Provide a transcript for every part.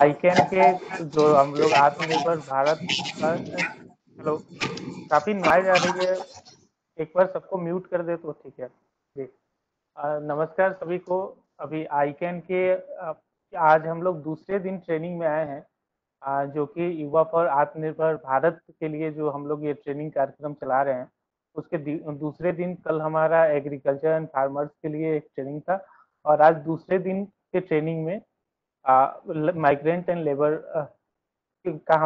आईकैन के जो हम लोग आत्मनिर्भर भारत का हेलो, काफी नॉइज आ रही है। एक बार सबको म्यूट कर दे तो ठीक है जी। नमस्कार सभी को। अभी आईकैन के आज हम लोग दूसरे दिन ट्रेनिंग में आए हैं, जो कि युवा फॉर आत्मनिर्भर भारत के लिए जो हम लोग ये ट्रेनिंग कार्यक्रम चला रहे हैं, उसके दूसरे दिन कल हमारा एग्रीकल्चर एंड फार्मर्स के लिए एक ट्रेनिंग था, और आज दूसरे दिन के ट्रेनिंग में माइग्रेंट एंड लेबर का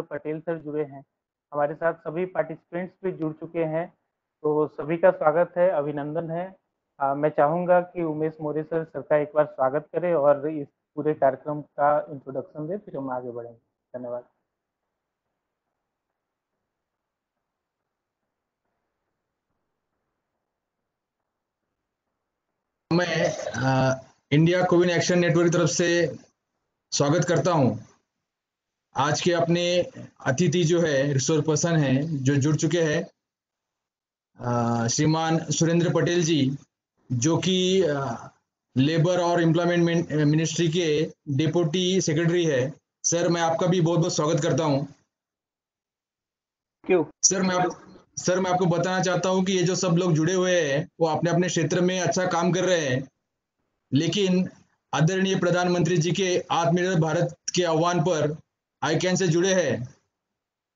पटेल सर जुड़े हैं। हमारे साथ सभी पार्टिसिपेंट्स भी जुड़ चुके हैं, तो सभी का स्वागत है, अभिनंदन है। मैं चाहूंगा कि उमेश मौर्य सर का एक बार स्वागत करें और इस पूरे कार्यक्रम का इंट्रोडक्शन दें, फिर हम आगे बढ़ेंगे। धन्यवाद। मैं इंडिया कोविन एक्शन नेटवर्क की तरफ से स्वागत करता हूं। आज के अपने अतिथि जो है रिसोर्स पर्सन हैं जो जुड़ चुके हैं, श्रीमान सुरेंद्र पटेल जी, जो कि लेबर और एम्प्लॉयमेंट मिनिस्ट्री के डिप्टी सेक्रेटरी है। सर, मैं आपका भी बहुत बहुत स्वागत करता हूं। क्यों सर, मैं आपको बताना चाहता हूं कि ये जो सब लोग जुड़े हुए हैं वो अपने अपने क्षेत्र में अच्छा काम कर रहे हैं, लेकिन आदरणीय प्रधानमंत्री जी के आत्मनिर्भर भारत के आह्वान पर आईकैन से जुड़े हैं,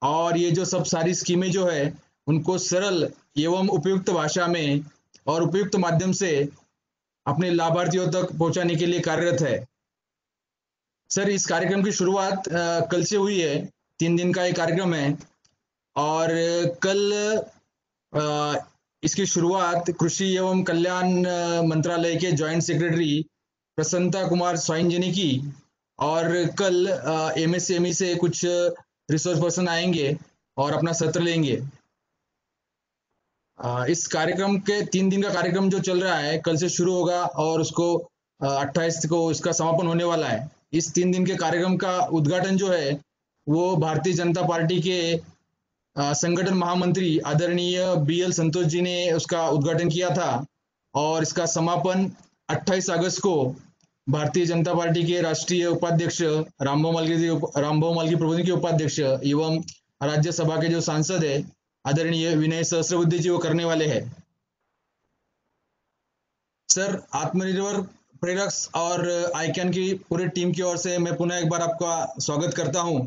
और ये जो सब सारी स्कीमें जो है उनको सरल एवं उपयुक्त भाषा में और उपयुक्त माध्यम से अपने लाभार्थियों तक पहुंचाने के लिए कार्यरत है। सर, इस कार्यक्रम की शुरुआत कल से हुई है। 3 दिन का ये कार्यक्रम है, और कल इसकी शुरुआत कृषि एवं कल्याण मंत्रालय के जॉइंट सेक्रेटरी प्रसन्नता कुमार स्वाइन जी ने की, और कल एमएसएमई से कुछ रिसोर्स पर्सन आएंगे और अपना सत्र लेंगे। इस कार्यक्रम के 3 दिन का कार्यक्रम जो चल रहा है कल से शुरू होगा और उसको 28 को इसका समापन होने वाला है। इस 3 दिन के कार्यक्रम का उद्घाटन जो है वो भारतीय जनता पार्टी के संगठन महामंत्री आदरणीय बीएल संतोष जी ने उसका उद्घाटन किया था, और इसका समापन 28 अगस्त को भारतीय जनता पार्टी के राष्ट्रीय उपाध्यक्ष रामभव मालगी प्रबंधन के उपाध्यक्ष एवं राज्यसभा के जो सांसद है आदरणीय विनय सहस्रबुद्धे जी वो करने वाले हैं। सर, आत्मनिर्भर प्रेरक्स और आईकैन की पूरी टीम की ओर से मैं पुनः एक बार आपका स्वागत करता हूं।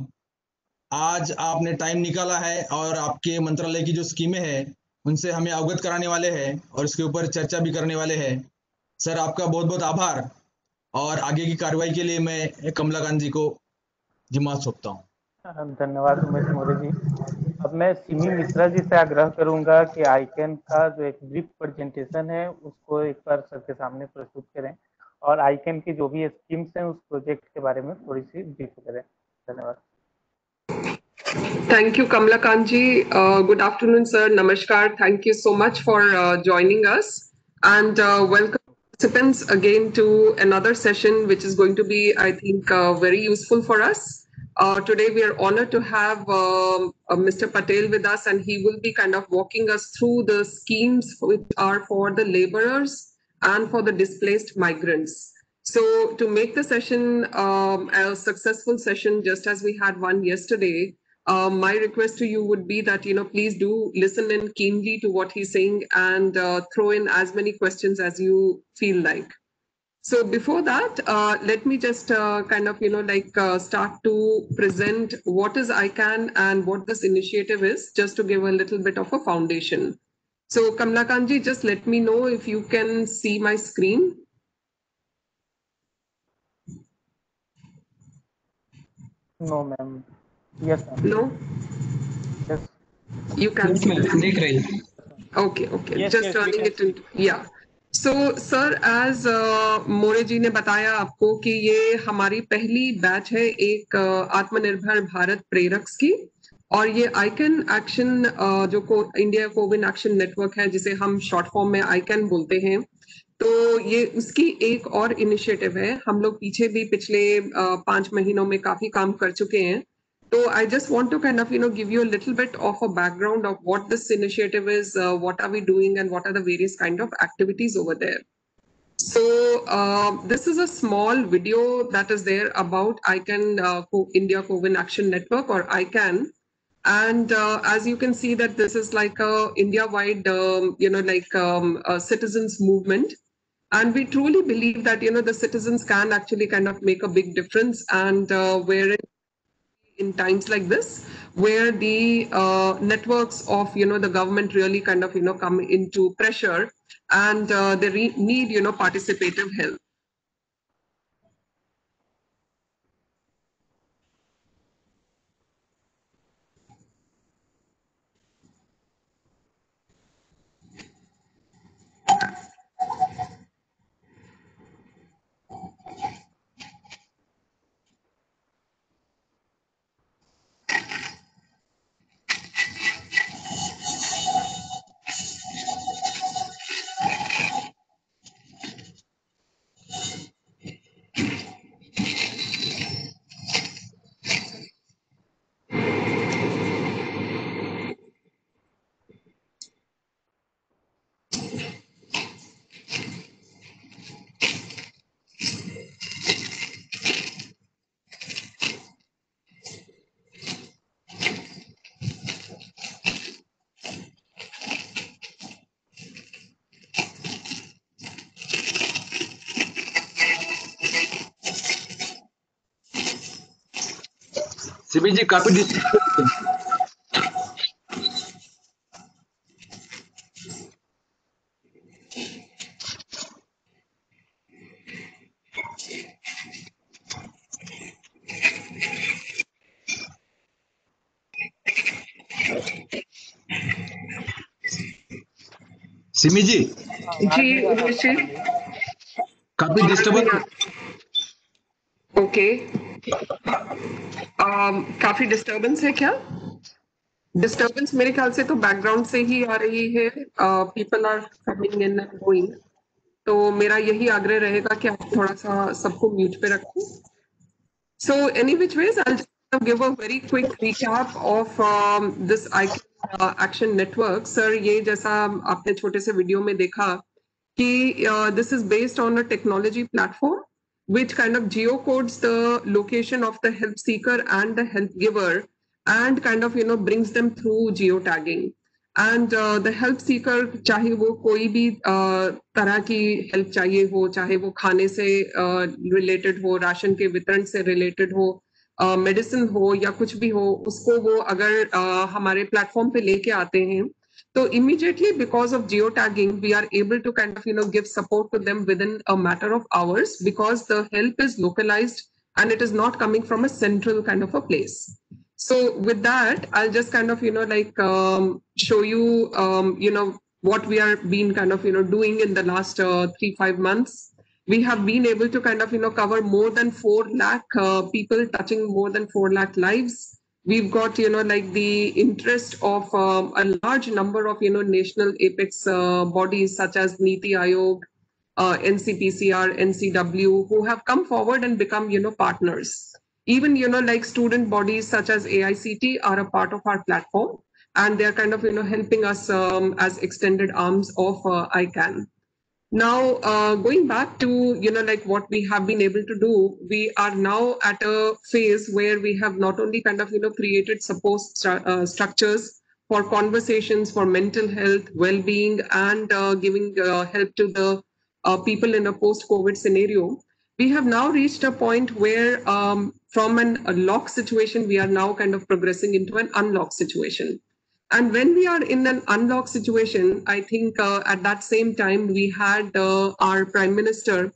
आज आपने टाइम निकाला है और आपके मंत्रालय की जो स्कीमें हैं उनसे हमें अवगत कराने वाले हैं और इसके ऊपर चर्चा भी करने वाले हैं। सर, आपका बहुत बहुत आभार, और आगे की कार्रवाई के लिए मैं कमलाकांत जी को जिम्मा सौंपता हूँ। धन्यवाद उमेश मौर्य जी। अब मैं सिमी मिश्रा जी से आग्रह करूंगा कि आईकैन का जो एक ब्रीफ प्रेजेंटेशन है उसको एक बार सर के सामने प्रस्तुत करें, और आईकैन की जो भी स्कीम्स हैं उस प्रोजेक्ट के बारे में थोड़ी सी ब्रीफ करें। धन्यवाद। Thank you, Kamlakanji. Good afternoon, sir. Namaskar. Thank you so much for joining us, and welcome participants again to another session, which is going to be, I think, very useful for us. Today, we are honored to have Mr. Patel with us, and he will be kind of walking us through the schemes which are for the laborers and for the displaced migrants. So, to make the session a successful session, just as we had one yesterday, my request to you would be that, please do listen in keenly to what he's saying and throw in as many questions as you feel like. So before that, let me just start to present what is ICAN and what this initiative is, just to give a little bit of a foundation. So Kamlakanji, just let me know if you can see my screen. No, ma'am. Yes, ma'am. No? Yes. You can see it. Okay. Yes, Just yes, turning it into, yeah. So, sir, as मोरे जी ने बताया आपको कि ये हमारी पहली batch है एक आत्मनिर्भर भारत प्रेरक्स की, और ये आईकैन एक्शन जो इंडिया कोविन एक्शन नेटवर्क है, जिसे हम शॉर्ट फॉर्म में आईकैन बोलते हैं, तो ये उसकी एक और इनिशिएटिव है। हम लोग पीछे भी पिछले 5 महीनों में काफी काम कर चुके हैं, So I just want to kind of, give you a little bit of a background of what this initiative is, what are we doing, and what are the various kind of activities over there. So this is a small video that is there about ICANN, India COVID Action Network, or ICANN. And as you can see that this is like a India-wide, a citizens movement. And we truly believe that, the citizens can actually kind of make a big difference. And wherein in times like this, where the networks of, the government really kind of, come into pressure, and they need, participative help. Simi जी काफी सिमी जी जी उमेश जी, काफी disturbance okay, काफी disturbance है क्या? Disturbance मेरे ख्याल से तो background से ही आ रही है, people are coming in and going, तो मेरा यही आग्रह रहेगा कि आप थोड़ा सा सबको म्यूट पे रखें. So any which ways, I'll just give a very quick recap of this action network. Sir, ये जैसा आपने छोटे से वीडियो में देखा कि this is based on a technology platform which kind of geocodes the location of the help seeker and the help giver and kind of brings them through geotagging. And the help Sikar, चाहे वो कोई भी तरह की help चाहिए हो, चाहे वो खाने से रिलेटेड हो, राशन के वितरण से रिलेटेड हो, मेडिसिन हो या कुछ भी हो, उसको वो अगर हमारे प्लेटफॉर्म पे लेके आते हैं तो immediately because of geotagging we are able to kind of give support to them within a matter of hours because the help is localized and it is not coming from a central kind of a place. So with that, I'll just kind of show you what we are been kind of doing in the last 3-5 months. We have been able to kind of cover more than 4 lakh people, touching more than 4 lakh lives. We've got the interest of a large number of national apex bodies such as Niti Aayog, NCPCR, NCW, who have come forward and become partners. Even like student bodies such as AICT are a part of our platform, and they're kind of helping us as extended arms of ICANN. Now, going back to like what we have been able to do, we are now at a phase where we have not only kind of created support structures for conversations for mental health, well-being, and giving help to the people in a post-COVID scenario. We have now reached a point where from a lock situation, we are now kind of progressing into an unlock situation. And when we are in an unlock situation, I think at that same time, we had our Prime Minister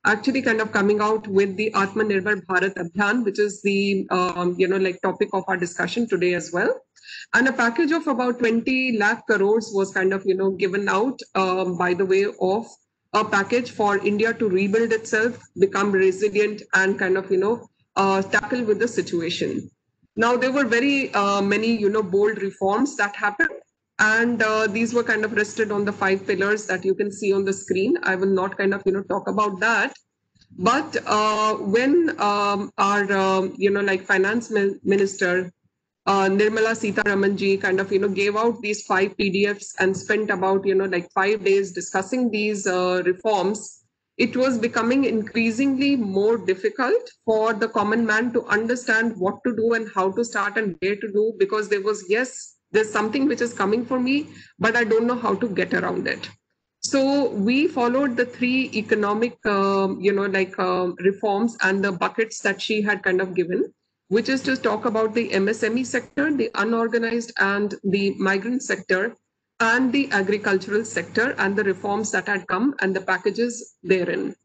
actually kind of coming out with the Atmanirbhar Bharat Abhiyan, which is the, like topic of our discussion today as well. And a package of about 20 lakh crores was kind of, given out by the way of a package for India to rebuild itself, become resilient, and kind of, tackle with the situation. Now, there were very many, bold reforms that happened. And these were kind of rested on the 5 pillars that you can see on the screen. I will not kind of, talk about that. But when our, like finance minister, Nirmala Sitharaman ji kind of, gave out these 5 PDFs and spent about, like 5 days discussing these reforms, it was becoming increasingly more difficult for the common man to understand what to do and how to start and where to do, because there was, yes, there's something which is coming for me, but I don't know how to get around it. So we followed the 3 economic, reforms and the buckets that she had kind of given, which is to talk about the MSME sector, the unorganized and the migrant sector, and the agricultural sector, and the reforms that had come and the packages therein.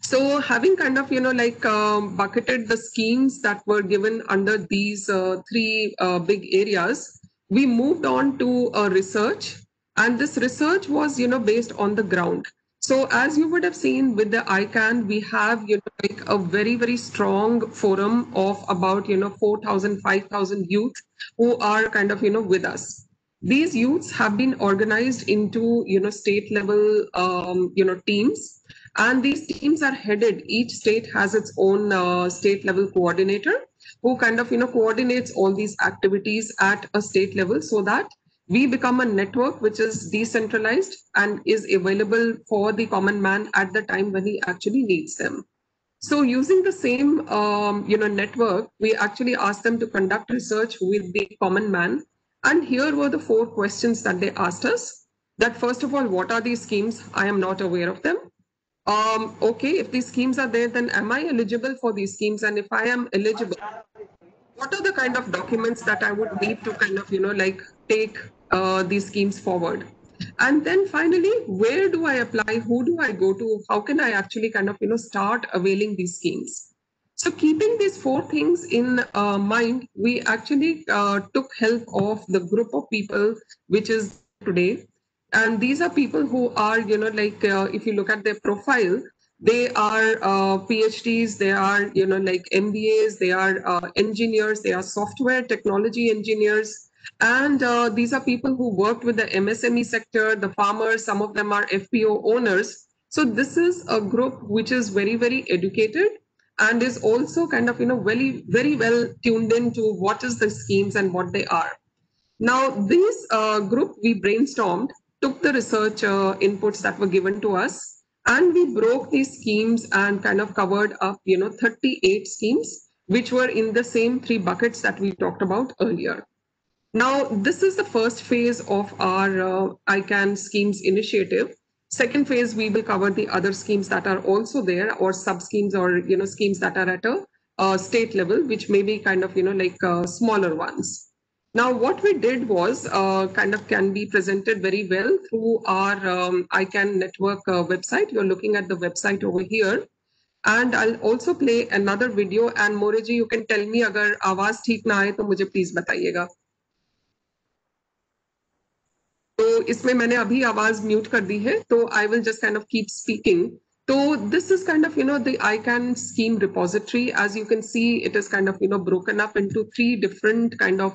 So having kind of, bucketed the schemes that were given under these 3 big areas, we moved on to research. And this research was, based on the ground. So as you would have seen with the ICANN, we have, like a very, very strong forum of about, 4,000, 5,000 youth who are kind of, with us. These youths have been organized into, state level, teams. And these teams are headed, each state has its own state level coordinator who kind of, coordinates all these activities at a state level, so that we become a network which is decentralized and is available for the common man at the time when he actually needs them. So using the same, network, we actually asked them to conduct research with the common man. And here were the 4 questions that they asked us. That first of all, what are these schemes? I am not aware of them. Okay, if these schemes are there, then am I eligible for these schemes? And if I am eligible, what are the kind of documents that I would need to kind of, take these schemes forward? And then finally, where do I apply? Who do I go to? How can I actually kind of, start availing these schemes? So keeping these 4 things in mind, we actually took help of the group of people which is today. And these are people who are, if you look at their profile, they are PhDs, they are, MBAs, they are engineers, they are software technology engineers. And these are people who worked with the MSME sector, the farmers, some of them are FPO owners. So this is a group which is very, very educated and is also kind of, very, very well tuned into what is the schemes and what they are. Now, this group, we brainstormed, took the research inputs that were given to us, and we broke these schemes and kind of covered up, 38 schemes, which were in the same 3 buckets that we talked about earlier. Now, this is the first phase of our ICANN schemes initiative. Second phase, we will cover the other schemes that are also there, or sub-schemes, or, schemes that are at a state level, which may be kind of, smaller ones. Now, what we did was kind of can be presented very well through our ICANN network website. You're looking at the website over here. And I'll also play another video. And Moreji, you can tell me agar आवाज ठीक ना आए तो मुझे please बताइएगा. तो इसमें मैंने अभी आवाज म्यूट कर दी है, तो I will just kind of keep speaking. So this is kind of, the ICANN scheme repository. As you can see, it is kind of, broken up into 3 different kind of,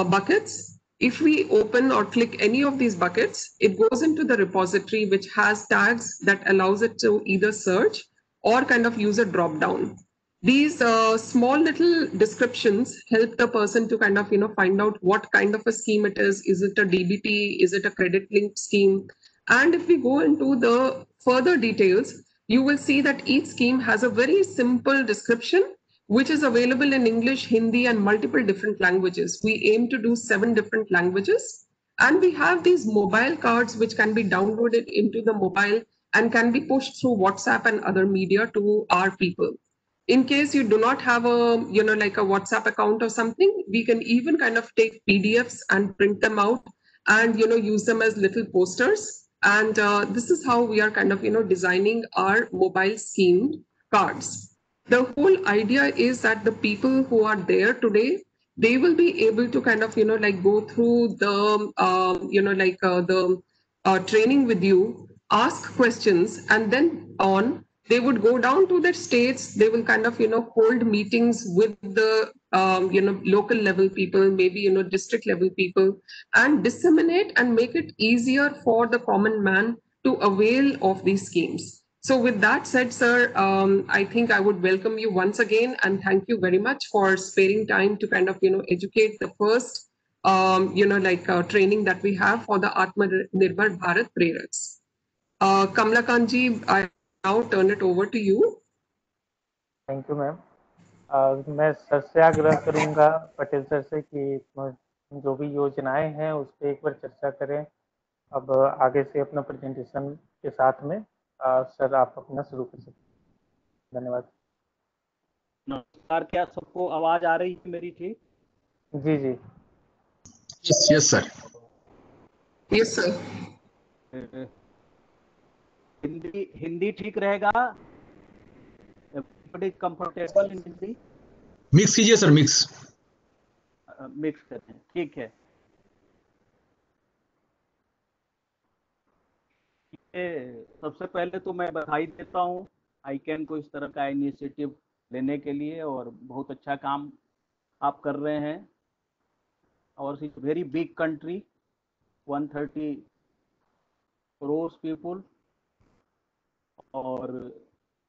buckets. If we open or click any of these buckets, it goes into the repository, which has tags that allows it to either search or kind of use a drop down. These small little descriptions help the person to kind of, find out what kind of a scheme it is. Is it a DBT? Is it a credit linked scheme? And if we go into the further details, you will see that each scheme has a very simple description, which is available in English, Hindi, and multiple different languages. We aim to do 7 different languages. And we have these mobile cards, which can be downloaded into the mobile and can be pushed through WhatsApp and other media to our people. In case you do not have a, like a WhatsApp account or something, we can even kind of take PDFs and print them out and, use them as little posters. And this is how we are kind of, designing our mobile scheme cards. The whole idea is that the people who are there today, they will be able to kind of, go through the, training with you, ask questions, and then on, they would go down to their states. They will kind of, hold meetings with the, local level people, maybe, district level people, and disseminate and make it easier for the common man to avail of these schemes. So with that said, sir, I think I would welcome you once again and thank you very much for sparing time to kind of, educate the first, training that we have for the Atmanirbhar Bharat Preraks. Kamlakant ji, I now turn it over to you. Thank you ma'am. मैं sir से आग्रह करूंगा Patel sir से कि जो भी योजनाएं हैं उस पर एक बार चर्चा करें। अब आगे से अपना प्रेजेंटेशन के साथ में सर आप अपना शुरू कर सकते हैं। धन्यवाद। नमस्कार, क्या सबको आवाज आ रही है मेरी ठीक? जी जी yes sir. Yes sir. Hindi ठीक रहेगा? Comfortable in Hindi? मिक्स कीजिए सर, मिक्स करते हैं, ठीक है। सबसे पहले तो मैं बधाई देता हूँ आईकैन को इस तरह का इनिशिएटिव लेने के लिए, और बहुत अच्छा काम आप कर रहे हैं। और it's very big country, 130 crore people, और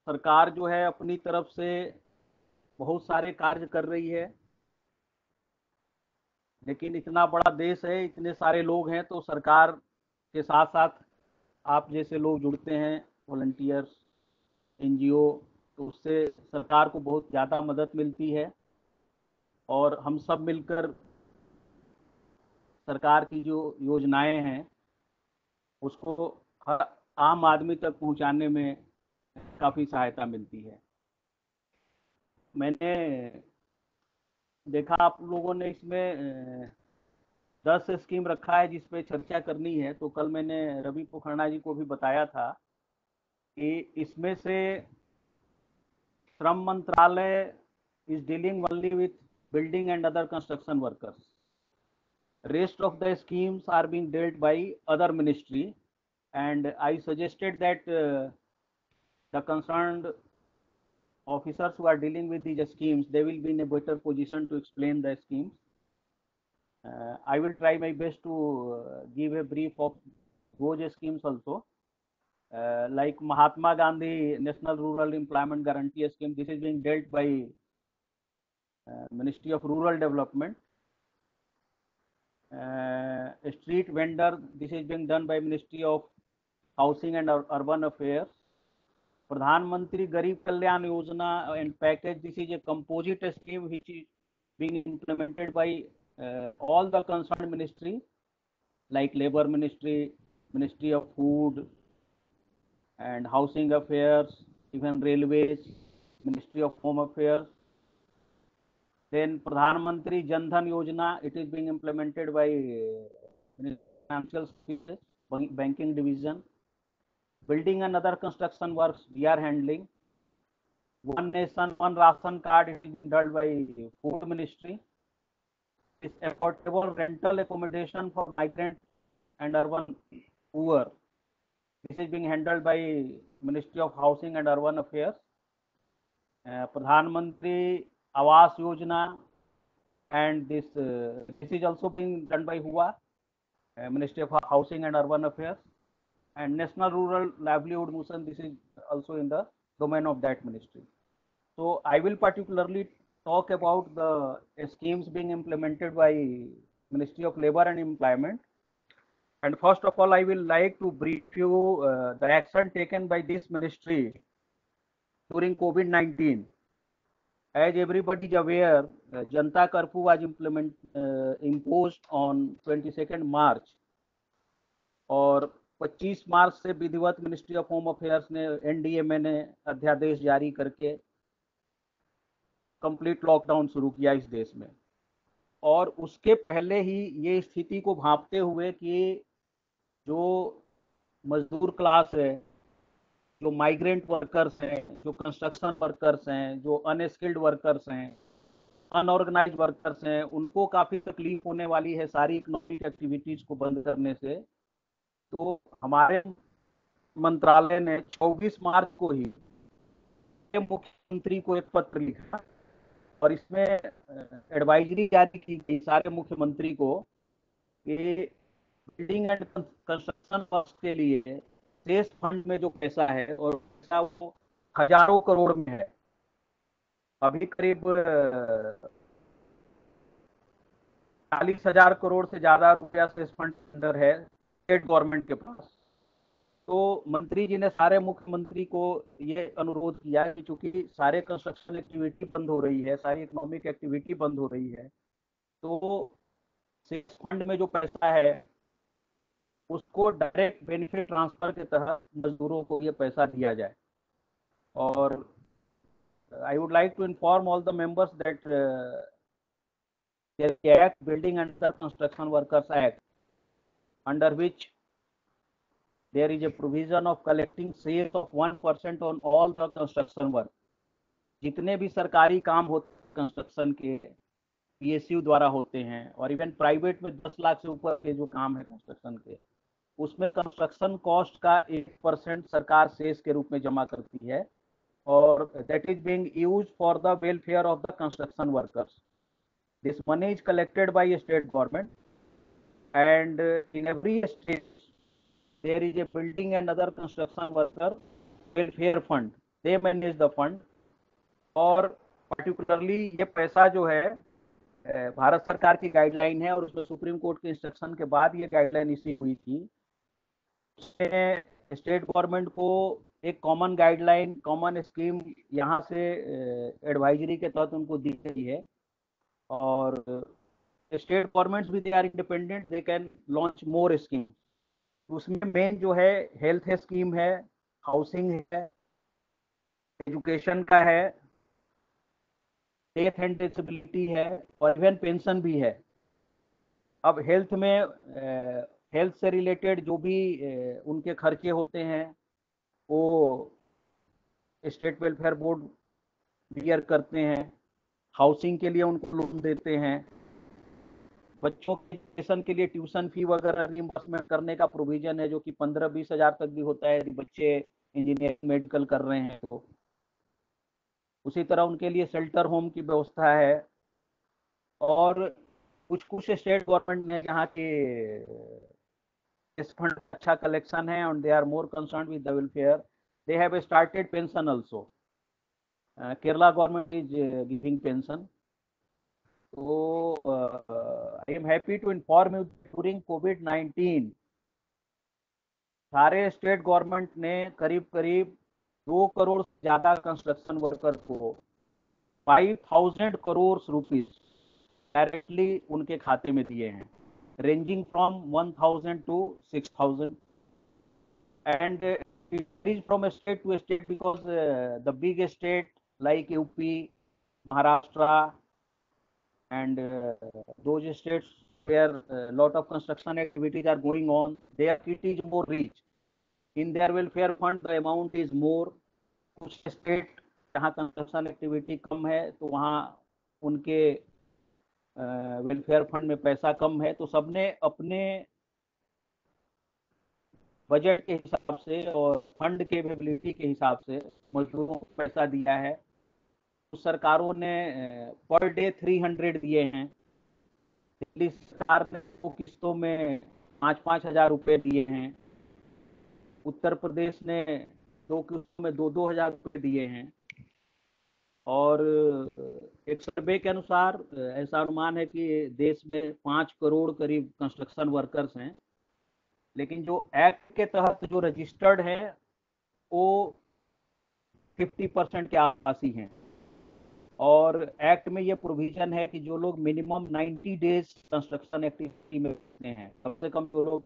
सरकार जो है अपनी तरफ से बहुत सारे कार्य कर रही है, लेकिन इतना बड़ा देश है, इतने सारे लोग हैं, तो सरकार के साथ साथ आप जैसे लोग जुड़ते हैं, वॉलंटियर्स, एनजीओ, तो उससे सरकार को बहुत ज़्यादा मदद मिलती है। और हम सब मिलकर सरकार की जो योजनाएं हैं उसको हर आम आदमी तक पहुंचाने में काफ़ी सहायता मिलती है। मैंने देखा आप लोगों ने इसमें 10 स्कीम रखा है जिस पे चर्चा करनी है, तो कल मैंने रवि पोखरणा जी को भी बताया था कि इसमें से श्रम मंत्रालय is dealing only with building and other construction workers. Rest of the schemes are being dealt by other ministry, and I suggested that the concerned officers who are dealing with these schemes, they will be in a better position to explain the schemes. I will try my best to give a brief of those schemes also. Like Mahatma Gandhi National Rural Employment Guarantee Scheme, this is being dealt by Ministry of Rural Development. Street vendor, this is being done by Ministry of Housing and Urban Affairs. Pradhan Mantri Garib Kalyan Yojana and package, this is a composite scheme which is being implemented by all the concerned ministry, like Labor Ministry, Ministry of Food and Housing Affairs, even Railways, Ministry of Home Affairs. Then Pradhan Mantri Jan Dhan Yojana, it is being implemented by Financial Services, Banking Division. Building and other construction works, we are handling. One Nation, One Ration Card, it is done by Food Ministry. It's affordable rental accommodation for migrant and urban poor. This is being handled by Ministry of Housing and Urban Affairs. Pradhan Mantri Awas Yojana, and this is also being done by HUA, Ministry of Housing and Urban Affairs. And National Rural Livelihood Mission, this is also in the domain of that ministry. So I will particularly talk about the schemes being implemented by Ministry of Labor and Employment. And first of all, I will like to brief you the action taken by this ministry during COVID-19. As everybody is aware, Janta Curfew was imposed on 22nd March, और 25 मार्च से विधिवत ministry of home affairs ने, NDMA ने अध्यादेश जारी करके complete lockdown शुरू किया इस देश में। और उसके पहले ही ये स्थिति को भांपते हुए कि जो मजदूर क्लास है, जो माइग्रेंट वर्कर्स हैं, जो कंस्ट्रक्शन वर्कर्स हैं, जो अनस्किल्ड वर्कर्स हैं, अनऑर्गेनाइज्ड वर्कर्स हैं, उनको काफ़ी तकलीफ होने वाली है सारी इकोनॉमिक एक्टिविटीज़ को बंद करने से। तो हमारे मंत्रालय ने 24 मार्च को ही मुख्यमंत्री को एक पत्र लिखा, और इसमें एडवाइजरी जारी की गई सारे मुख्यमंत्री को कि बिल्डिंग एंड कंस्ट्रक्शन वर्क्स के लिए शेष फंड में जो पैसा है और पैसा वो हजारों करोड़ में है। अभी करीब 40,000 करोड़ से ज्यादा रुपया से फंड अंदर है स्टेट गवर्नमेंट के पास। तो मंत्री जी ने सारे मुख्यमंत्री को ये अनुरोध किया कि चूंकि सारे कंस्ट्रक्शन एक्टिविटी बंद हो रही है, सारी इकोनॉमिक एक्टिविटी बंद हो रही है, तो फंड में जो पैसा है उसको डायरेक्ट बेनिफिट ट्रांसफर के तहत मजदूरों को ये पैसा दिया जाए। और I would like to inform all the members that the act building and the construction workers act, under which there is a provision of collecting sales of 1% on all the construction work। जितने भी सरकारी काम होते construction के PSU द्वारा होते हैं और इवन प्राइवेट में 10 लाख से ऊपर के जो काम है कंस्ट्रक्शन के, उसमें कंस्ट्रक्शन कॉस्ट का 1% सरकार सेस के रूप में जमा करती है और that is being used for the welfare of the construction workers. This money is collected by a state government, and in every state there is a building and other construction worker welfare fund. They manage the fund। और particularly ये पैसा जो है भारत सरकार की guideline है और उसमें सुप्रीम कोर्ट के इंस्ट्रक्शन के बाद ये गाइडलाइन इश्यू हुई थी। उसमें स्टेट गवर्नमेंट को एक कॉमन गाइडलाइन, कॉमन स्कीम यहाँ से एडवाइजरी के तहत उनको दी गई है। और स्टेट गवर्नमेंट्स भी they are independent, they can launch more scheme. उसमें मेन जो है हेल्थ स्कीम है, हाउसिंग है, एजुकेशन का है, डेथ एंड डिसेबिलिटी है और इवन पेंशन भी है। अब हेल्थ में हेल्थ से रिलेटेड जो भी उनके खर्चे होते हैं वो स्टेट वेलफेयर बोर्ड बियर करते हैं। हाउसिंग के लिए उनको लोन देते हैं। बच्चों के एजुकेशन के लिए ट्यूशन फी वगैरह रिइंबर्समेंट करने का प्रोविजन है, जो कि 15-20 हजार तक भी होता है यदि बच्चे इंजीनियरिंग मेडिकल कर रहे हैं तो। उसी तरह उनके लिए शेल्टर होम की व्यवस्था है। और कुछ कुछ स्टेट गवर्नमेंट ने यहाँ के इस फंड अच्छा कलेक्शन है और they are more concern with the welfare, they have started pension also. Kerala government is giving pension। So I am happy to inform you during COVID-19 सारे स्टेट गवर्नमेंट ने करीब करीब 2 करोड़ से ज्यादा कंस्ट्रक्शन वर्कर को 5,000 crore rupees directly उनके खाते में दिए हैं, ranging from 1,000 to 6,000। and it is from state to state because the big state like UP, Maharashtra and those states where a lot of construction activities are going on, their kit is more rich। In their welfare fund the amount is more। कुछ state जहाँ construction activity कम है तो वहाँ उनके welfare fund में पैसा कम है, तो सबने अपने बजट के हिसाब से और फंड के एबिलिटी के हिसाब से मजदूरों को पैसा दिया है। तो सरकारों ने पर डे 300 दिए हैं। दिल्ली सरकार ने 2 किस्तों में 5-5 हजार रुपये दिए हैं। उत्तर प्रदेश ने 2 किस्तों में 2-2 हजार रुपये दिए हैं। और एक सर्वे के अनुसार ऐसा अनुमान है कि देश में 5 करोड़ करीब कंस्ट्रक्शन वर्कर्स हैं, लेकिन जो एक्ट के तहत जो रजिस्टर्ड है वो 50% के आसपास ही हैं। और एक्ट में ये प्रोविजन है कि जो लोग मिनिमम 90 डेज कंस्ट्रक्शन एक्टिविटी में रहते हैं, कम से कम जो लोग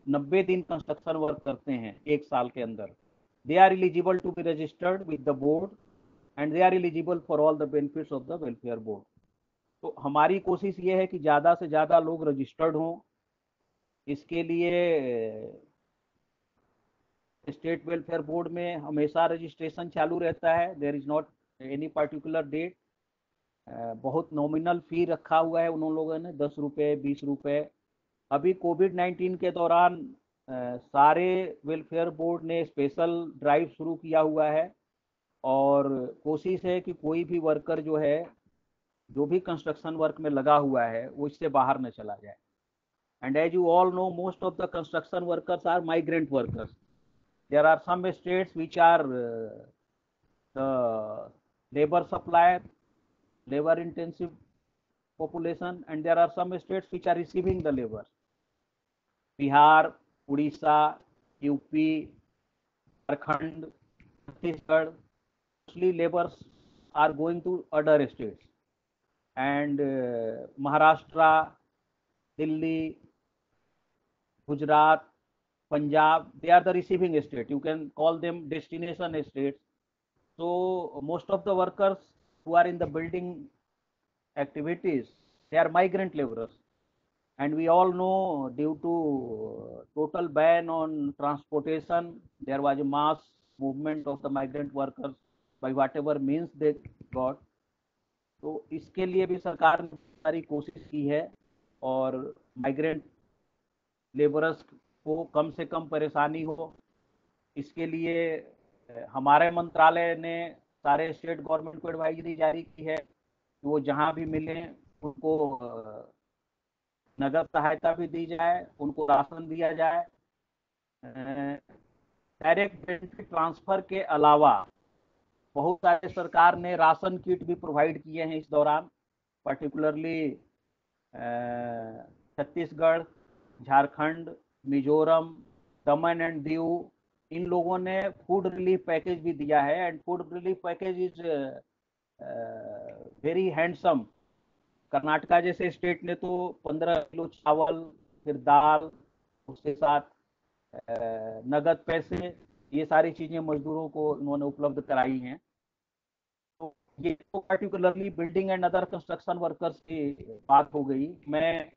90 दिन कंस्ट्रक्शन वर्क करते हैं एक साल के अंदर, they are eligible to be registered with the board and they are eligible for all the benefits of the welfare board. तो हमारी कोशिश ये है कि ज़्यादा से ज़्यादा लोग रजिस्टर्ड हों। इसके लिए स्टेट वेलफेयर बोर्ड में हमेशा रजिस्ट्रेशन चालू रहता है। There is not any particular date. बहुत नॉमिनल फी रखा हुआ है उन लोगों ने, 10 रुपये 20 रुपये। अभी कोविड-19 के दौरान सारे वेलफेयर बोर्ड ने स्पेशल ड्राइव शुरू किया हुआ है और कोशिश है कि कोई भी वर्कर जो है, जो भी कंस्ट्रक्शन वर्क में लगा हुआ है, वो इससे बाहर न चला जाए। And as you all know, most of the construction workers are migrant workers। there are some states which are the labor supply, labor intensive population, and there are some states which are receiving the labor. Bihar, Odisha, UP, Jharkhand, Chhattisgarh, mostly laborers are going to other states, and Maharashtra, Delhi, Gujarat, Punjab, they are the receiving state. You can call them destination states. So most of the workers who are in the building activities, they are migrant laborers. And we all know, due to total ban on transportation, there was a mass movement of the migrant workers by whatever means they got. तो इसके लिए भी सरकार ने सारी कोशिश की है और माइग्रेंट लेबरर्स को कम से कम परेशानी हो, इसके लिए हमारे मंत्रालय ने सारे स्टेट गवर्नमेंट को एडवाइजरी जारी की है कि वो जहां भी मिले उनको नगद सहायता भी दी जाए, उनको राशन दिया जाए। डायरेक्ट बेनिफिट ट्रांसफर के अलावा बहुत सारे सरकार ने राशन किट भी प्रोवाइड किए हैं इस दौरान, particularly Chhattisgarh, Jharkhand, Mizoram, Daman and Diu, इन लोगों ने फूड रिलीफ पैकेज भी दिया है। And food relief package is very handsome. Karnataka जैसे स्टेट ने तो 15 किलो चावल, फिर दाल, उसके साथ नगद पैसे, ये सारी चीजें मजदूरों को इन्होंने उपलब्ध कराई हैं। तो ये तो particularly building and other construction workers की बात हो गई। मैं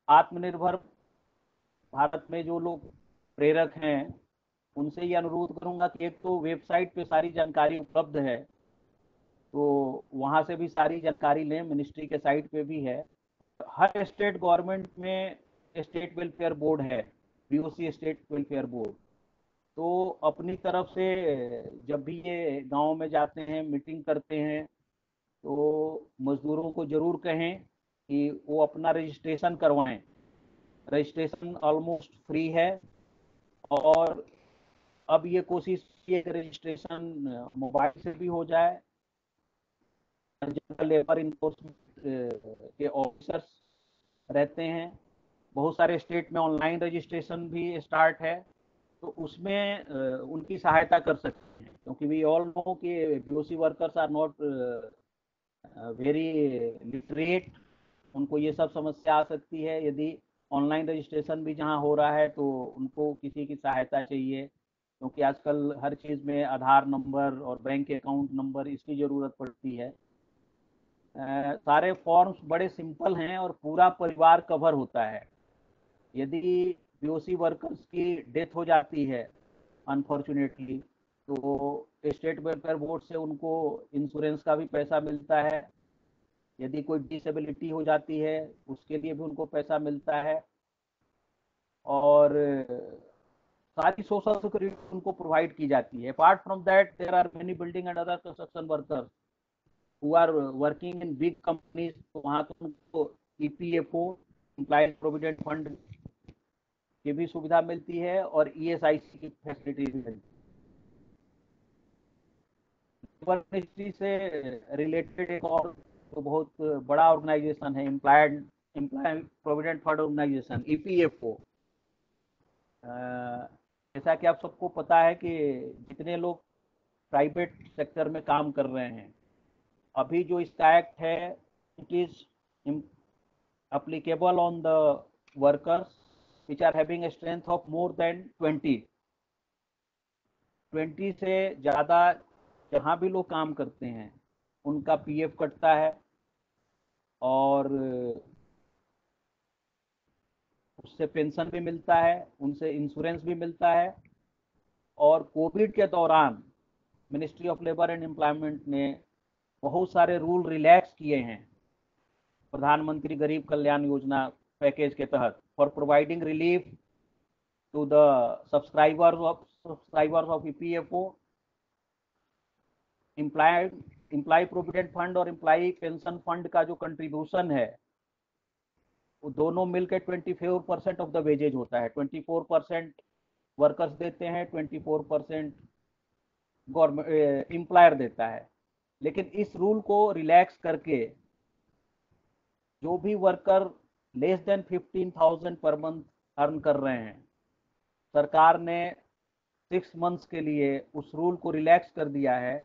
आत्मनिर्भर भारत में जो लोग प्रेरक हैं उनसे ये अनुरोध करूंगा कि एक तो वेबसाइट पे सारी जानकारी उपलब्ध है, तो वहां से भी सारी जानकारी लें, मिनिस्ट्री के साइट पे भी है। हर स्टेट गवर्नमेंट में स्टेट वेलफेयर बोर्ड है, बीओसी स्टेट वेलफेयर बोर्ड, तो अपनी तरफ से जब भी ये गांव में जाते हैं, मीटिंग करते हैं, तो मजदूरों को जरूर कहें कि वो अपना रजिस्ट्रेशन करवाएं। रजिस्ट्रेशन ऑलमोस्ट फ्री है और अब ये कोशिश की कि रजिस्ट्रेशन मोबाइल से भी हो जाए। लेबर इन्फोर्समेंट के ऑफिसर्स रहते हैं, बहुत सारे स्टेट में ऑनलाइन रजिस्ट्रेशन भी स्टार्ट है, तो उसमें उनकी सहायता कर सकते हैं, क्योंकि वी ऑल नो कि BOC workers are not very literate, उनको ये सब समस्या आ सकती है। यदि ऑनलाइन रजिस्ट्रेशन भी जहां हो रहा है तो उनको किसी की सहायता चाहिए, क्योंकि आजकल हर चीज़ में आधार नंबर और बैंक अकाउंट नंबर इसकी ज़रूरत पड़ती है। सारे फॉर्म्स बड़े सिंपल हैं और पूरा परिवार कवर होता है। यदि बीओसी वर्कर्स की डेथ हो जाती है अनफॉर्चुनेटली, तो स्टेट वेलफेयर बोर्ड से उनको इंश्योरेंस का भी पैसा मिलता है। यदि कोई डिसेबिलिटी हो जाती है उसके लिए भी उनको पैसा मिलता है, और सारी सोशल सिक्योरिटी उनको प्रोवाइड की जाती है। Apart from that there are many building and other construction workers who are working in big companies, तो वहाँ तो उनको EPFO, एम्प्लॉय प्रोविडेंट फंड की भी सुविधा मिलती है और ESIC की फैसिलिटी भी मिलती है। मिनिस्ट्री से रिलेटेड एक और तो बहुत बड़ा ऑर्गेनाइजेशन है, employ provident fund organisation, EPFO। जैसा कि आप सबको पता है कि जितने लोग प्राइवेट सेक्टर में काम कर रहे हैं, अभी जो इसका एक्ट है, it is applicable on the workers which are having a strength of more than 20 से ज़्यादा जहाँ भी लोग काम करते हैं उनका PF कटता है, और उससे पेंशन भी मिलता है, उनसे इंश्योरेंस भी मिलता है। और कोविड के दौरान ministry of labour and employment ने बहुत सारे रूल रिलैक्स किए हैं प्रधानमंत्री गरीब कल्याण योजना पैकेज के तहत, for providing relief to the subscribers of EPFO, employ provident fund और एम्प्लॉय पेंशन फंड का जो कंट्रीब्यूशन है वो दोनों मिलकर 24% ऑफ द वेजेज होता है। 24% वर्कर्स देते हैं, 24% गवर्नमेंट एम्प्लॉयर देता है। लेकिन इस रूल को रिलैक्स करके जो भी worker less than 15,000 per month earn कर रहे हैं, सरकार ने 6 मंथ्स के लिए उस रूल को रिलैक्स कर दिया है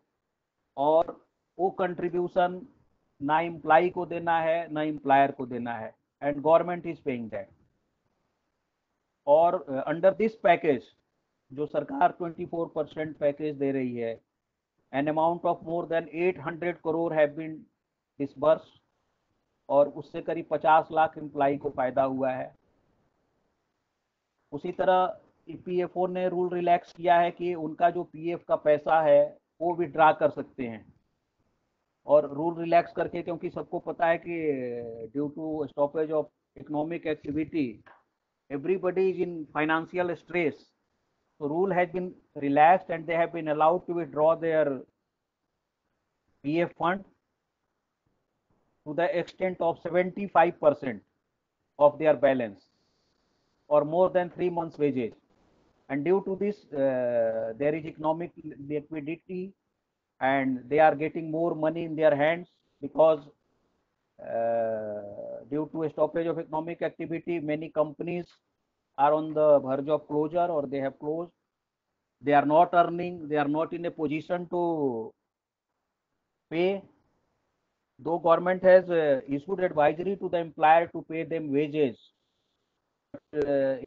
और वो कंट्रीब्यूशन ना एम्प्लॉय को देना है ना एम्प्लॉयर को देना है, and government is paying that. और अंडर दिस पैकेज जो सरकार 24% पैकेज दे रही है, an amount of more than 800 crore have been disburse, और उससे करीब 50 लाख एम्प्लॉय को फायदा हुआ है। उसी तरह ईपीएफओ ने रूल रिलैक्स किया है कि उनका जो पीएफ का पैसा है वो विड्रा कर सकते हैं। और रूल रिलैक्स करके, क्योंकि सबको पता है कि due to stoppage of economic activity everybody is in financial stress, so rule has been relaxed and they have been allowed to withdraw their pf fund to the extent of 75% of their balance or more than 3 months wages. And due to this there is economic liquidity and they are getting more money in their hands, because due to a stoppage of economic activity, many companies are on the verge of closure or they have closed. They are not earning, they are not in a position to pay. Though government has issued advisory to the employer to pay them wages,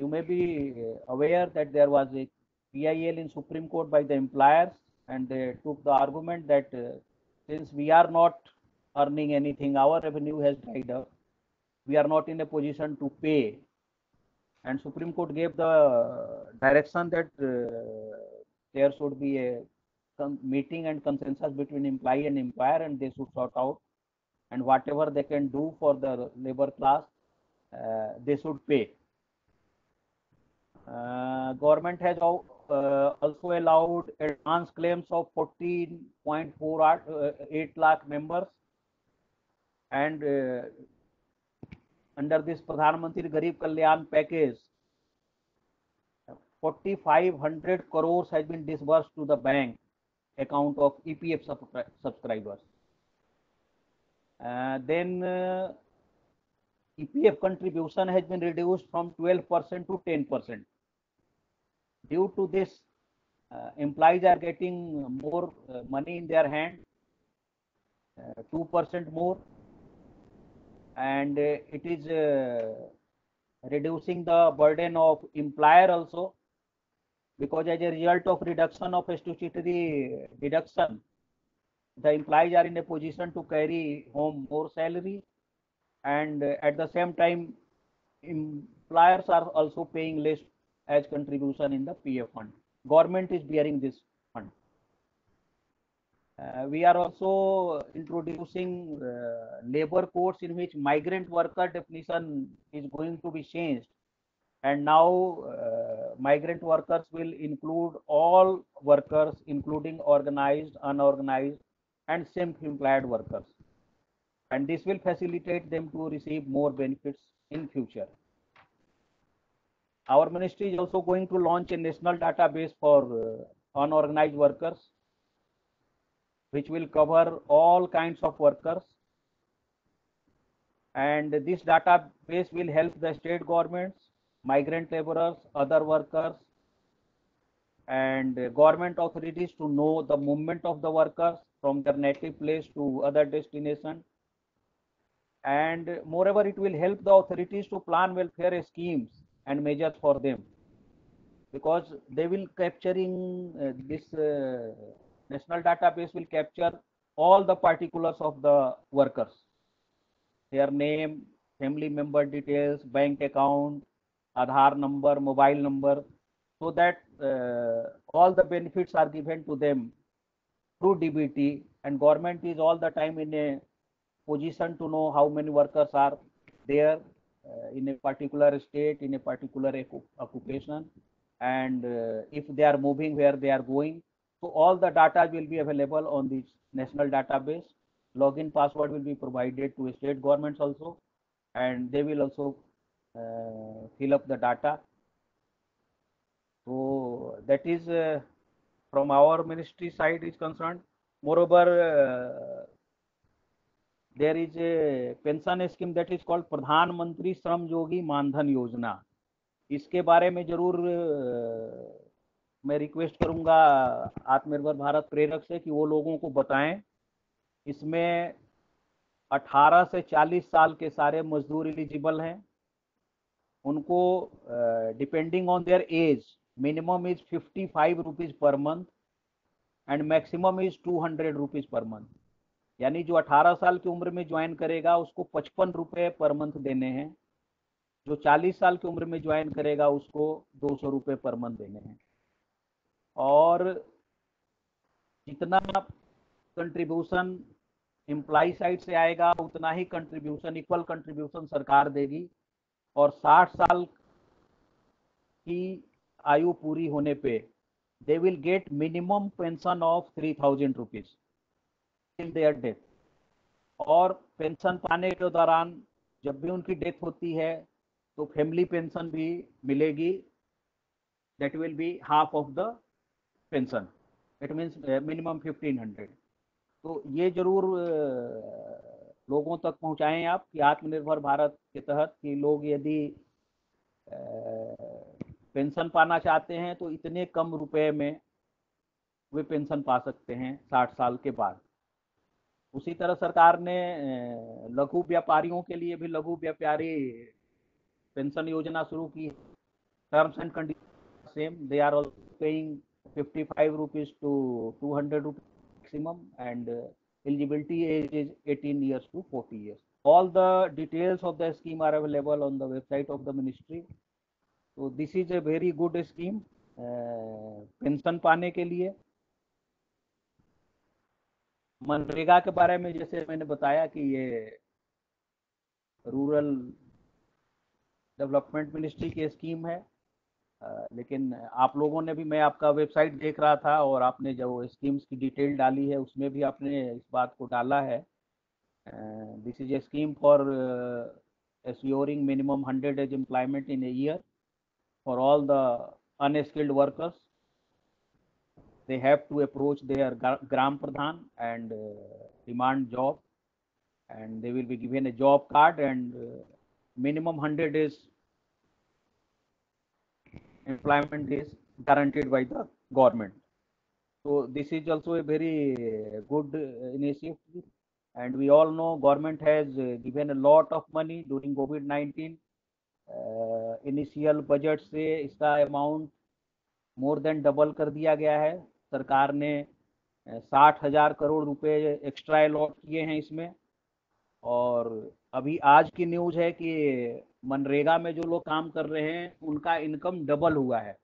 you may be aware that there was a PIL in Supreme Court by the employers, and they took the argument that since we are not earning anything, our revenue has dried up, we are not in a position to pay. And Supreme Court gave the direction that there should be a meeting and consensus between employee and employer, and they should sort out, and whatever they can do for the labor class, they should pay. Government has also allowed advance claims of 14.48 lakh members, and under this Pradhan Mantri Garib Kalyan package, 4,500 crores has been disbursed to the bank account of EPF subscribers. Then EPF contribution has been reduced from 12% to 10%. Due to this, employees are getting more money in their hand, 2% more, and it is reducing the burden of employer also, because as a result of reduction of statutory deduction, the employees are in a position to carry home more salary, and at the same time employers are also paying less as contribution in the PF fund. Government is bearing this fund. We are also introducing labor codes in which migrant worker definition is going to be changed, and now migrant workers will include all workers, including organized, unorganized, and self-employed workers, and this will facilitate them to receive more benefits in future. Our ministry is also going to launch a national database for unorganized workers, which will cover all kinds of workers, and this database will help the state governments, migrant laborers, other workers, and government authorities to know the movement of the workers from their native place to other destination. And moreover, it will help the authorities to plan welfare schemes and measures for them, because they will capturing this national database will capture all the particulars of the workers, their name, family member details, bank account, Aadhaar number, mobile number, so that all the benefits are given to them through DBT, and government is all the time in a position to know how many workers are there in a particular state, in a particular occupation, and if they are moving, where they are going. So all the data will be available on this national database. Login password will be provided to state governments also, and they will also fill up the data. So that is from our ministry side is concerned. Moreover, there is a pension scheme that is called प्रधान मंत्री श्रम योगी मानधन योजना. इसके बारे में जरूर मैं request करूंगा आत्मनिर्भर भारत प्रेरक से कि वो लोगों को बताएं. इसमें 18 से 40 साल के सारे मजदूर एलिजिबल हैं. उनको depending on their age minimum is 55 rupees per month and maximum is 200 rupees per month. यानी जो 18 साल की उम्र में ज्वाइन करेगा उसको 55 रुपये पर मंथ देने हैं. जो 40 साल की उम्र में ज्वाइन करेगा उसको 200 रुपये पर मंथ देने हैं. और जितना कंट्रीब्यूशन एम्प्लॉय साइड से आएगा उतना ही कंट्रीब्यूशन, इक्वल कंट्रीब्यूशन सरकार देगी. और 60 साल की आयु पूरी होने पे they will get minimum pension of 3000 rupees till there death. और पेंशन पाने के दौरान जब भी उनकी डेथ होती है तो फैमिली पेंशन भी मिलेगी. That will be half of the pension. It means minimum 1500. तो ये जरूर लोगों तक पहुंचाएं आप कि आत्मनिर्भर भारत के तहत कि लोग यदि पेंशन पाना चाहते हैं तो इतने कम रुपए में वे पेंशन पा सकते हैं 60 साल के बाद. उसी तरह सरकार ने लघु व्यापारियों के लिए भी लघु व्यापारी पेंशन योजना शुरू की. Terms and condition same. They are also paying 55 rupees to 200 rupees maximum, and eligibility age is 18 years to 40 years. All the details of the scheme are available on the website of the ministry. So this is a very good scheme pension पाने के लिए. मनरेगा के बारे में जैसे मैंने बताया कि ये रूरल डेवलपमेंट मिनिस्ट्री की स्कीम है. लेकिन आप लोगों ने भी, मैं आपका वेबसाइट देख रहा था और आपने जो स्कीम्स की डिटेल डाली है उसमें भी आपने इस बात को डाला है. This is a scheme for assuring minimum 100 days employment in a year for all the unskilled workers. They have to approach their gram pradhan and demand job, and they will be given a job card, and minimum 100 days employment is guaranteed by the government. So this is also a very good initiative, and we all know government has given a lot of money during COVID-19. Initial budget से इसका amount more than double कर दिया गया है. सरकार ने 60,000 करोड़ रुपए extra allot किए हैं इसमें. और अभी आज की न्यूज़ है कि मनरेगा में जो लोग काम कर रहे हैं उनका इनकम डबल हुआ है,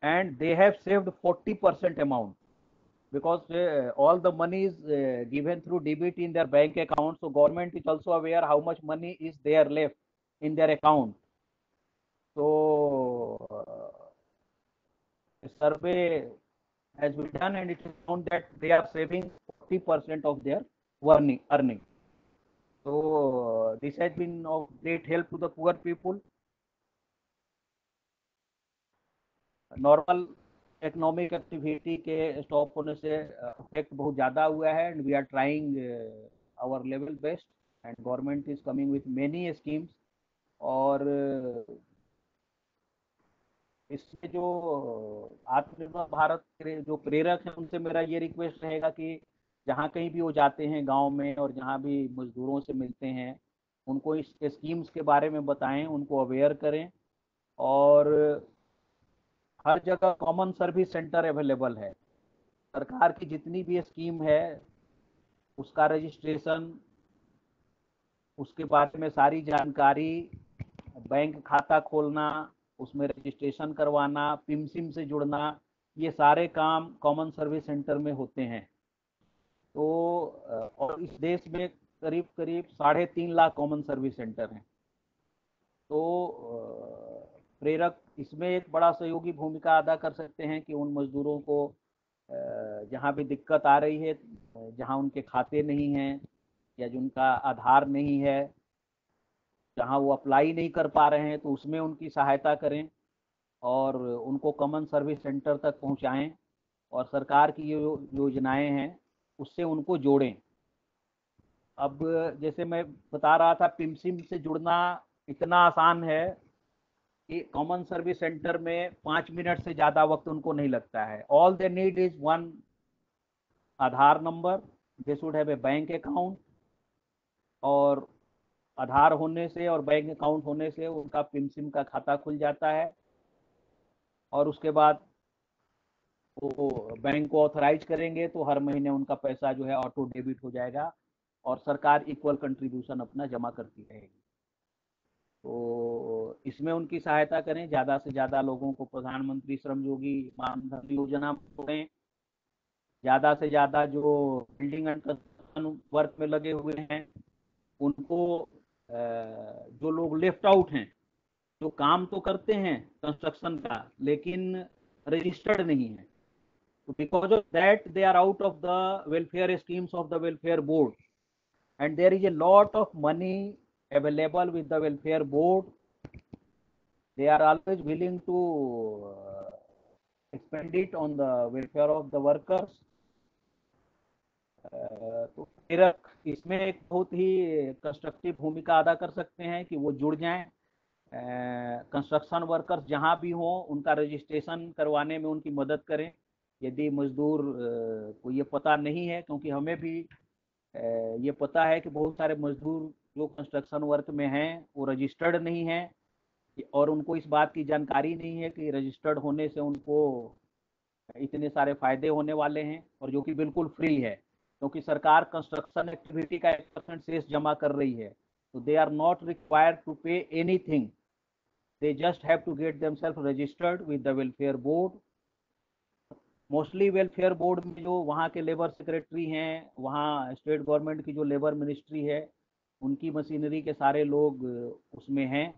and they have saved 40% amount because all the money is given through debit in their bank account. So government is also aware how much money is there left in their account. So a survey has been done and it is found that they are saving 40% of their earning. So this has been of great help to the poor people. Normal economic activity के stop होने से effect बहुत ज़्यादा हुआ है, and we are trying our level best, and government is coming with many schemes. और इससे जो आत्मनिर्भर भारत के जो प्रेरक हैं उनसे मेरा ये रिक्वेस्ट रहेगा कि जहाँ कहीं भी वो जाते हैं गांव में और जहाँ भी मजदूरों से मिलते हैं उनको इस स्कीम्स के बारे में बताएं, उनको अवेयर करें. और हर जगह कॉमन सर्विस सेंटर अवेलेबल है. सरकार की जितनी भी स्कीम है उसका रजिस्ट्रेशन, उसके बारे में सारी जानकारी, बैंक खाता खोलना, उसमें रजिस्ट्रेशन करवाना, पिमसिम से जुड़ना, ये सारे काम कॉमन सर्विस सेंटर में होते हैं. तो और इस देश में करीब करीब 3.5 लाख कॉमन सर्विस सेंटर हैं. तो प्रेरक इसमें एक बड़ा सहयोगी भूमिका अदा कर सकते हैं कि उन मजदूरों को जहाँ भी दिक्कत आ रही है, जहाँ उनके खाते नहीं हैं या जिनका आधार नहीं है, जहाँ वो अप्लाई नहीं कर पा रहे हैं, तो उसमें उनकी सहायता करें. और उनको कॉमन सर्विस सेंटर तक पहुंचाएं और सरकार की जो योजनाएं हैं उससे उनको जोड़ें। अब जैसे मैं बता रहा था, पिमसिम से जुड़ना इतना आसान है कि कॉमन सर्विस सेंटर में 5 मिनट से ज़्यादा वक्त उनको नहीं लगता है। All they need is one Aadhaar number, they should have a bank account, और आधार होने से और बैंक अकाउंट होने से उनका पिमसिम का खाता खुल जाता है, और उसके बाद वो बैंक को ऑथराइज करेंगे तो हर महीने उनका पैसा जो है ऑटो डेबिट हो जाएगा और सरकार इक्वल कंट्रीब्यूशन अपना जमा करती रहेगी। तो इसमें उनकी सहायता करें, ज़्यादा से ज़्यादा लोगों को प्रधानमंत्री श्रम योगी मानधन योजना में जोड़ें, ज़्यादा से ज़्यादा जो बिल्डिंग एंड कंस्ट्रक्शन वर्क में लगे हुए हैं उनको, जो लोग लेफ्ट आउट हैं, जो काम तो करते हैं कंस्ट्रक्शन का लेकिन रजिस्टर्ड नहीं है, तो because of that they are out of the welfare schemes of the welfare board, and there is a lot of money available with the welfare board. They are always willing to expend it on the welfare of the workers. तो प्रेरक इसमें एक बहुत ही constructive भूमिका अदा कर सकते हैं कि वो जुड़ जाएं। कंस्ट्रक्शन वर्कर्स जहां भी हों उनका रजिस्ट्रेशन करवाने में उनकी मदद करें। यदि मजदूर को ये पता नहीं है, क्योंकि हमें भी ये पता है कि बहुत सारे मजदूर जो कंस्ट्रक्शन वर्क में हैं वो रजिस्टर्ड नहीं हैं, और उनको इस बात की जानकारी नहीं है कि रजिस्टर्ड होने से उनको इतने सारे फायदे होने वाले हैं, और जो कि बिल्कुल फ्री है, क्योंकि सरकार कंस्ट्रक्शन एक्टिविटी का 1% सेस जमा कर रही है। तो they are not required to pay anything, they just have to get themselves registered with the welfare board. Mostly welfare board में जो वहाँ के लेबर सेक्रेटरी हैं, वहाँ स्टेट गवर्नमेंट की जो लेबर मिनिस्ट्री है उनकी मशीनरी के सारे लोग उसमें हैं।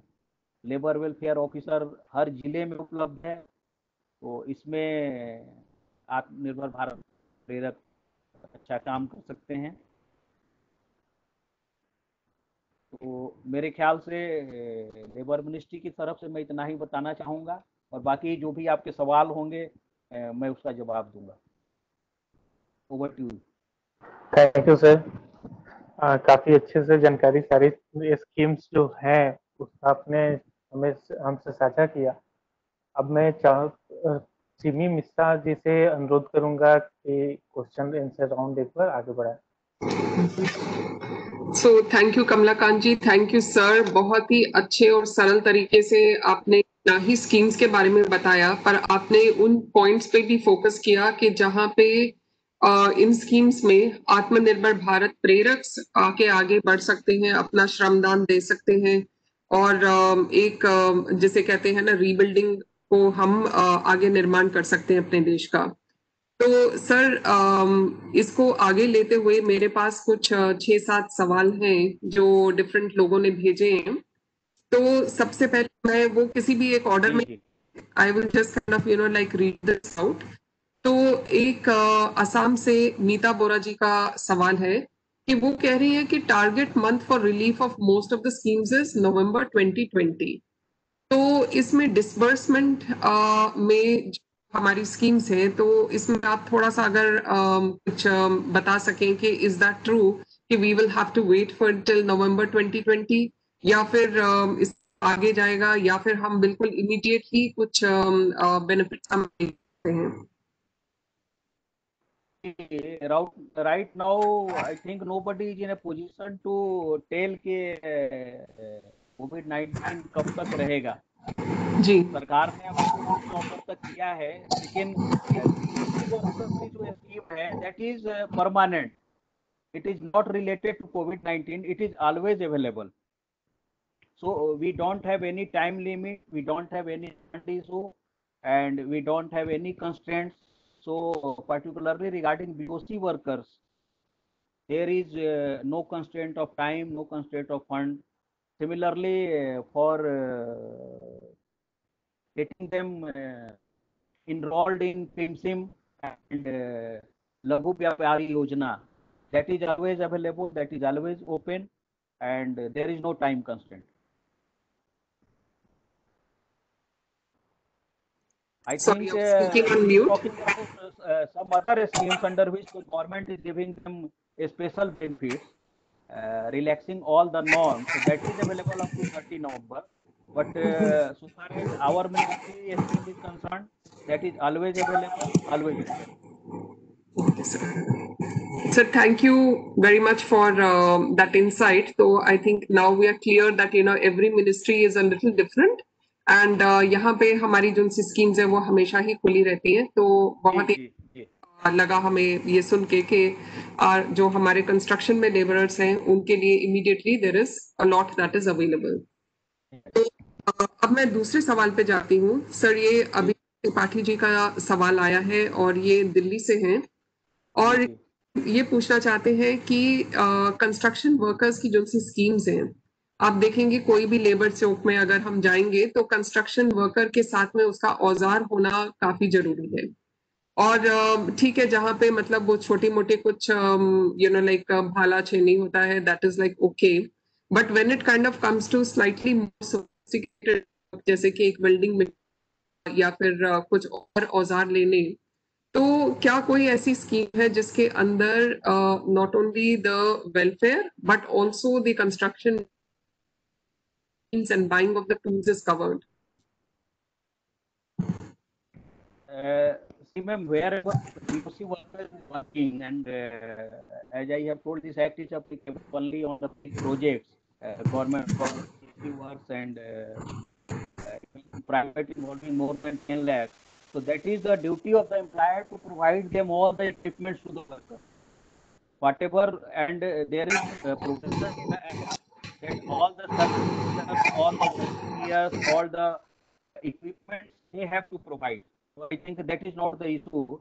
लेबर वेलफेयर ऑफिसर हर जिले में उपलब्ध है। तो इसमें आत्मनिर्भर भारत प्रेरक अच्छा काम कर सकते हैं। तो मेरे ख्याल से लेबर मिनिस्ट्री की तरफ से मैं इतना ही बताना चाहूँगा, और बाकी जो भी आपके सवाल होंगे मैं उसका जवाब दूंगा। Over to you. Thank you sir. काफी अच्छे से जानकारी सारी स्कीम्स जो हैं उसका आपने हमें हमसे साझा किया। अब मैं सिमी मिश्रा जी से अनुरोध करूंगा कि क्वेश्चन आंसर राउंड एक बार आगे बढ़ाएं। So thank you Kamalakant ji, thank you sir. बहुत ही अच्छे और सरल तरीके से आपने ना ही स्कीम्स के बारे में बताया, पर आपने उन पॉइंट्स पे भी फोकस किया कि जहाँ पे इन स्कीम्स में आत्मनिर्भर भारत प्रेरक आके आगे बढ़ सकते हैं, अपना श्रमदान दे सकते हैं, और एक जिसे कहते हैं ना रीबिल्डिंग को हम आगे निर्माण कर सकते हैं अपने देश का। तो सर इसको आगे लेते हुए मेरे पास कुछ 6-7 सवाल हैं जो डिफरेंट लोगों ने भेजे हैं। तो सबसे पहले मैं वो किसी भी एक ऑर्डर में I will just kind of like read this out. तो एक असम से नीता बोरा जी का सवाल है कि वो कह रही है कि target month for relief of most of the schemes is नवंबर 2020। तो इसमें डिसबर्समेंट में हमारी स्कीम्स हैं, तो इसमें आप थोड़ा सा अगर कुछ बता सकें कि इज दैट ट्रू कि we will have to wait for till November 2020, या फिर इस आगे जाएगा, या फिर हम बिल्कुल इमीडिएटली कुछ बेनिफिट्स हम देखते हैं। Right now, I think nobody is in a position to tell कि COVID-19 कब तक रहेगा। जी सरकार ने अब नवंबर तक किया है, लेकिन बीओसी वर्कर की जो स्कीम है that is permanent, it is not related to COVID-19, it is always available. So we don't have any time limit, we don't have any issue, and we don't have any constraints. So particularly regarding BOC workers, there is no constraint of time, no constraint of fund. Similarly, for getting them enrolled in PIMSIM and Laghu Vyapari Yojana, that is always available, that is always open, and there is no time constraint. I Sorry, think I'm speaking on he's mute. talking about some other schemes under which the government is giving them a special benefits, relaxing all the norms. So that is available up to 30 November. But so far as our ministry scheme is concerned, that is always available, always available. Okay, sir. Sir, thank you very much for that insight. So I think now we are clear that every ministry is a little different, and यहाँ पे हमारी जो सी schemes है वो हमेशा ही खुली रहती है, तो जी बहुत ही जी जी लगा हमें ये सुन के कि जो हमारे कंस्ट्रक्शन में लेबरर्स हैं उनके लिए immediately there is a lot that is available. अब मैं दूसरे सवाल पे जाती हूँ सर। ये जी अभी त्रिपाठी जी का सवाल आया है और ये दिल्ली से हैं जी और जी ये पूछना चाहते हैं कि कंस्ट्रक्शन वर्कर्स की जो सी स्कीम्स हैं, आप देखेंगे कोई भी लेबर चौक में अगर हम जाएंगे तो कंस्ट्रक्शन वर्कर के साथ में उसका औजार होना काफी जरूरी है। और ठीक है, जहाँ पे मतलब वो छोटी मोटी कुछ लाइक भाला छेनी होता है, that is like okay, but when it kind of comes to slightly more sophisticated, जैसे कि एक वेल्डिंग में या फिर कुछ और औजार लेने, तो क्या कोई ऐसी स्कीम है जिसके अंदर not only the welfare but also the construction and buying of the tools is covered? See, ma'am, wherever POC worker is working, and as I have told, this act is applicable only on the big projects, government projects, POC works, and private involving more than 10 lakhs. So that is the duty of the employer to provide them all the equipments to the worker. Whatever, and there is provision in the act that all the certificates, all the safety gears, all the equipment they have to provide. So I think that is not the issue.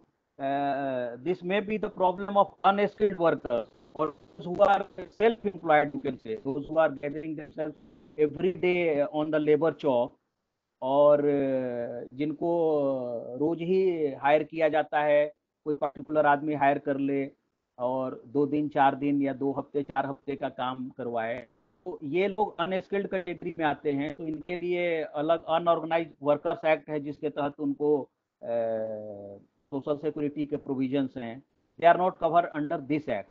This may be the problem of unskilled workers or those who are self-employed, you can say, those who are gathering themselves every day on the labor job, और जिनको रोज ही higher किया जाता है, कोई particular आदमी higher कर ले और 2 दिन 4 दिन या 2 हफ्ते 4 हफ्ते का काम करवाए, तो ये लोग अनस्किल्ड कैटेगरी में आते हैं। तो इनके लिए अलग अनऑर्गेनाइज वर्कर्स एक्ट है जिसके तहत उनको सोशल सिक्योरिटी के प्रोविजंस हैं, they are not cover under this act.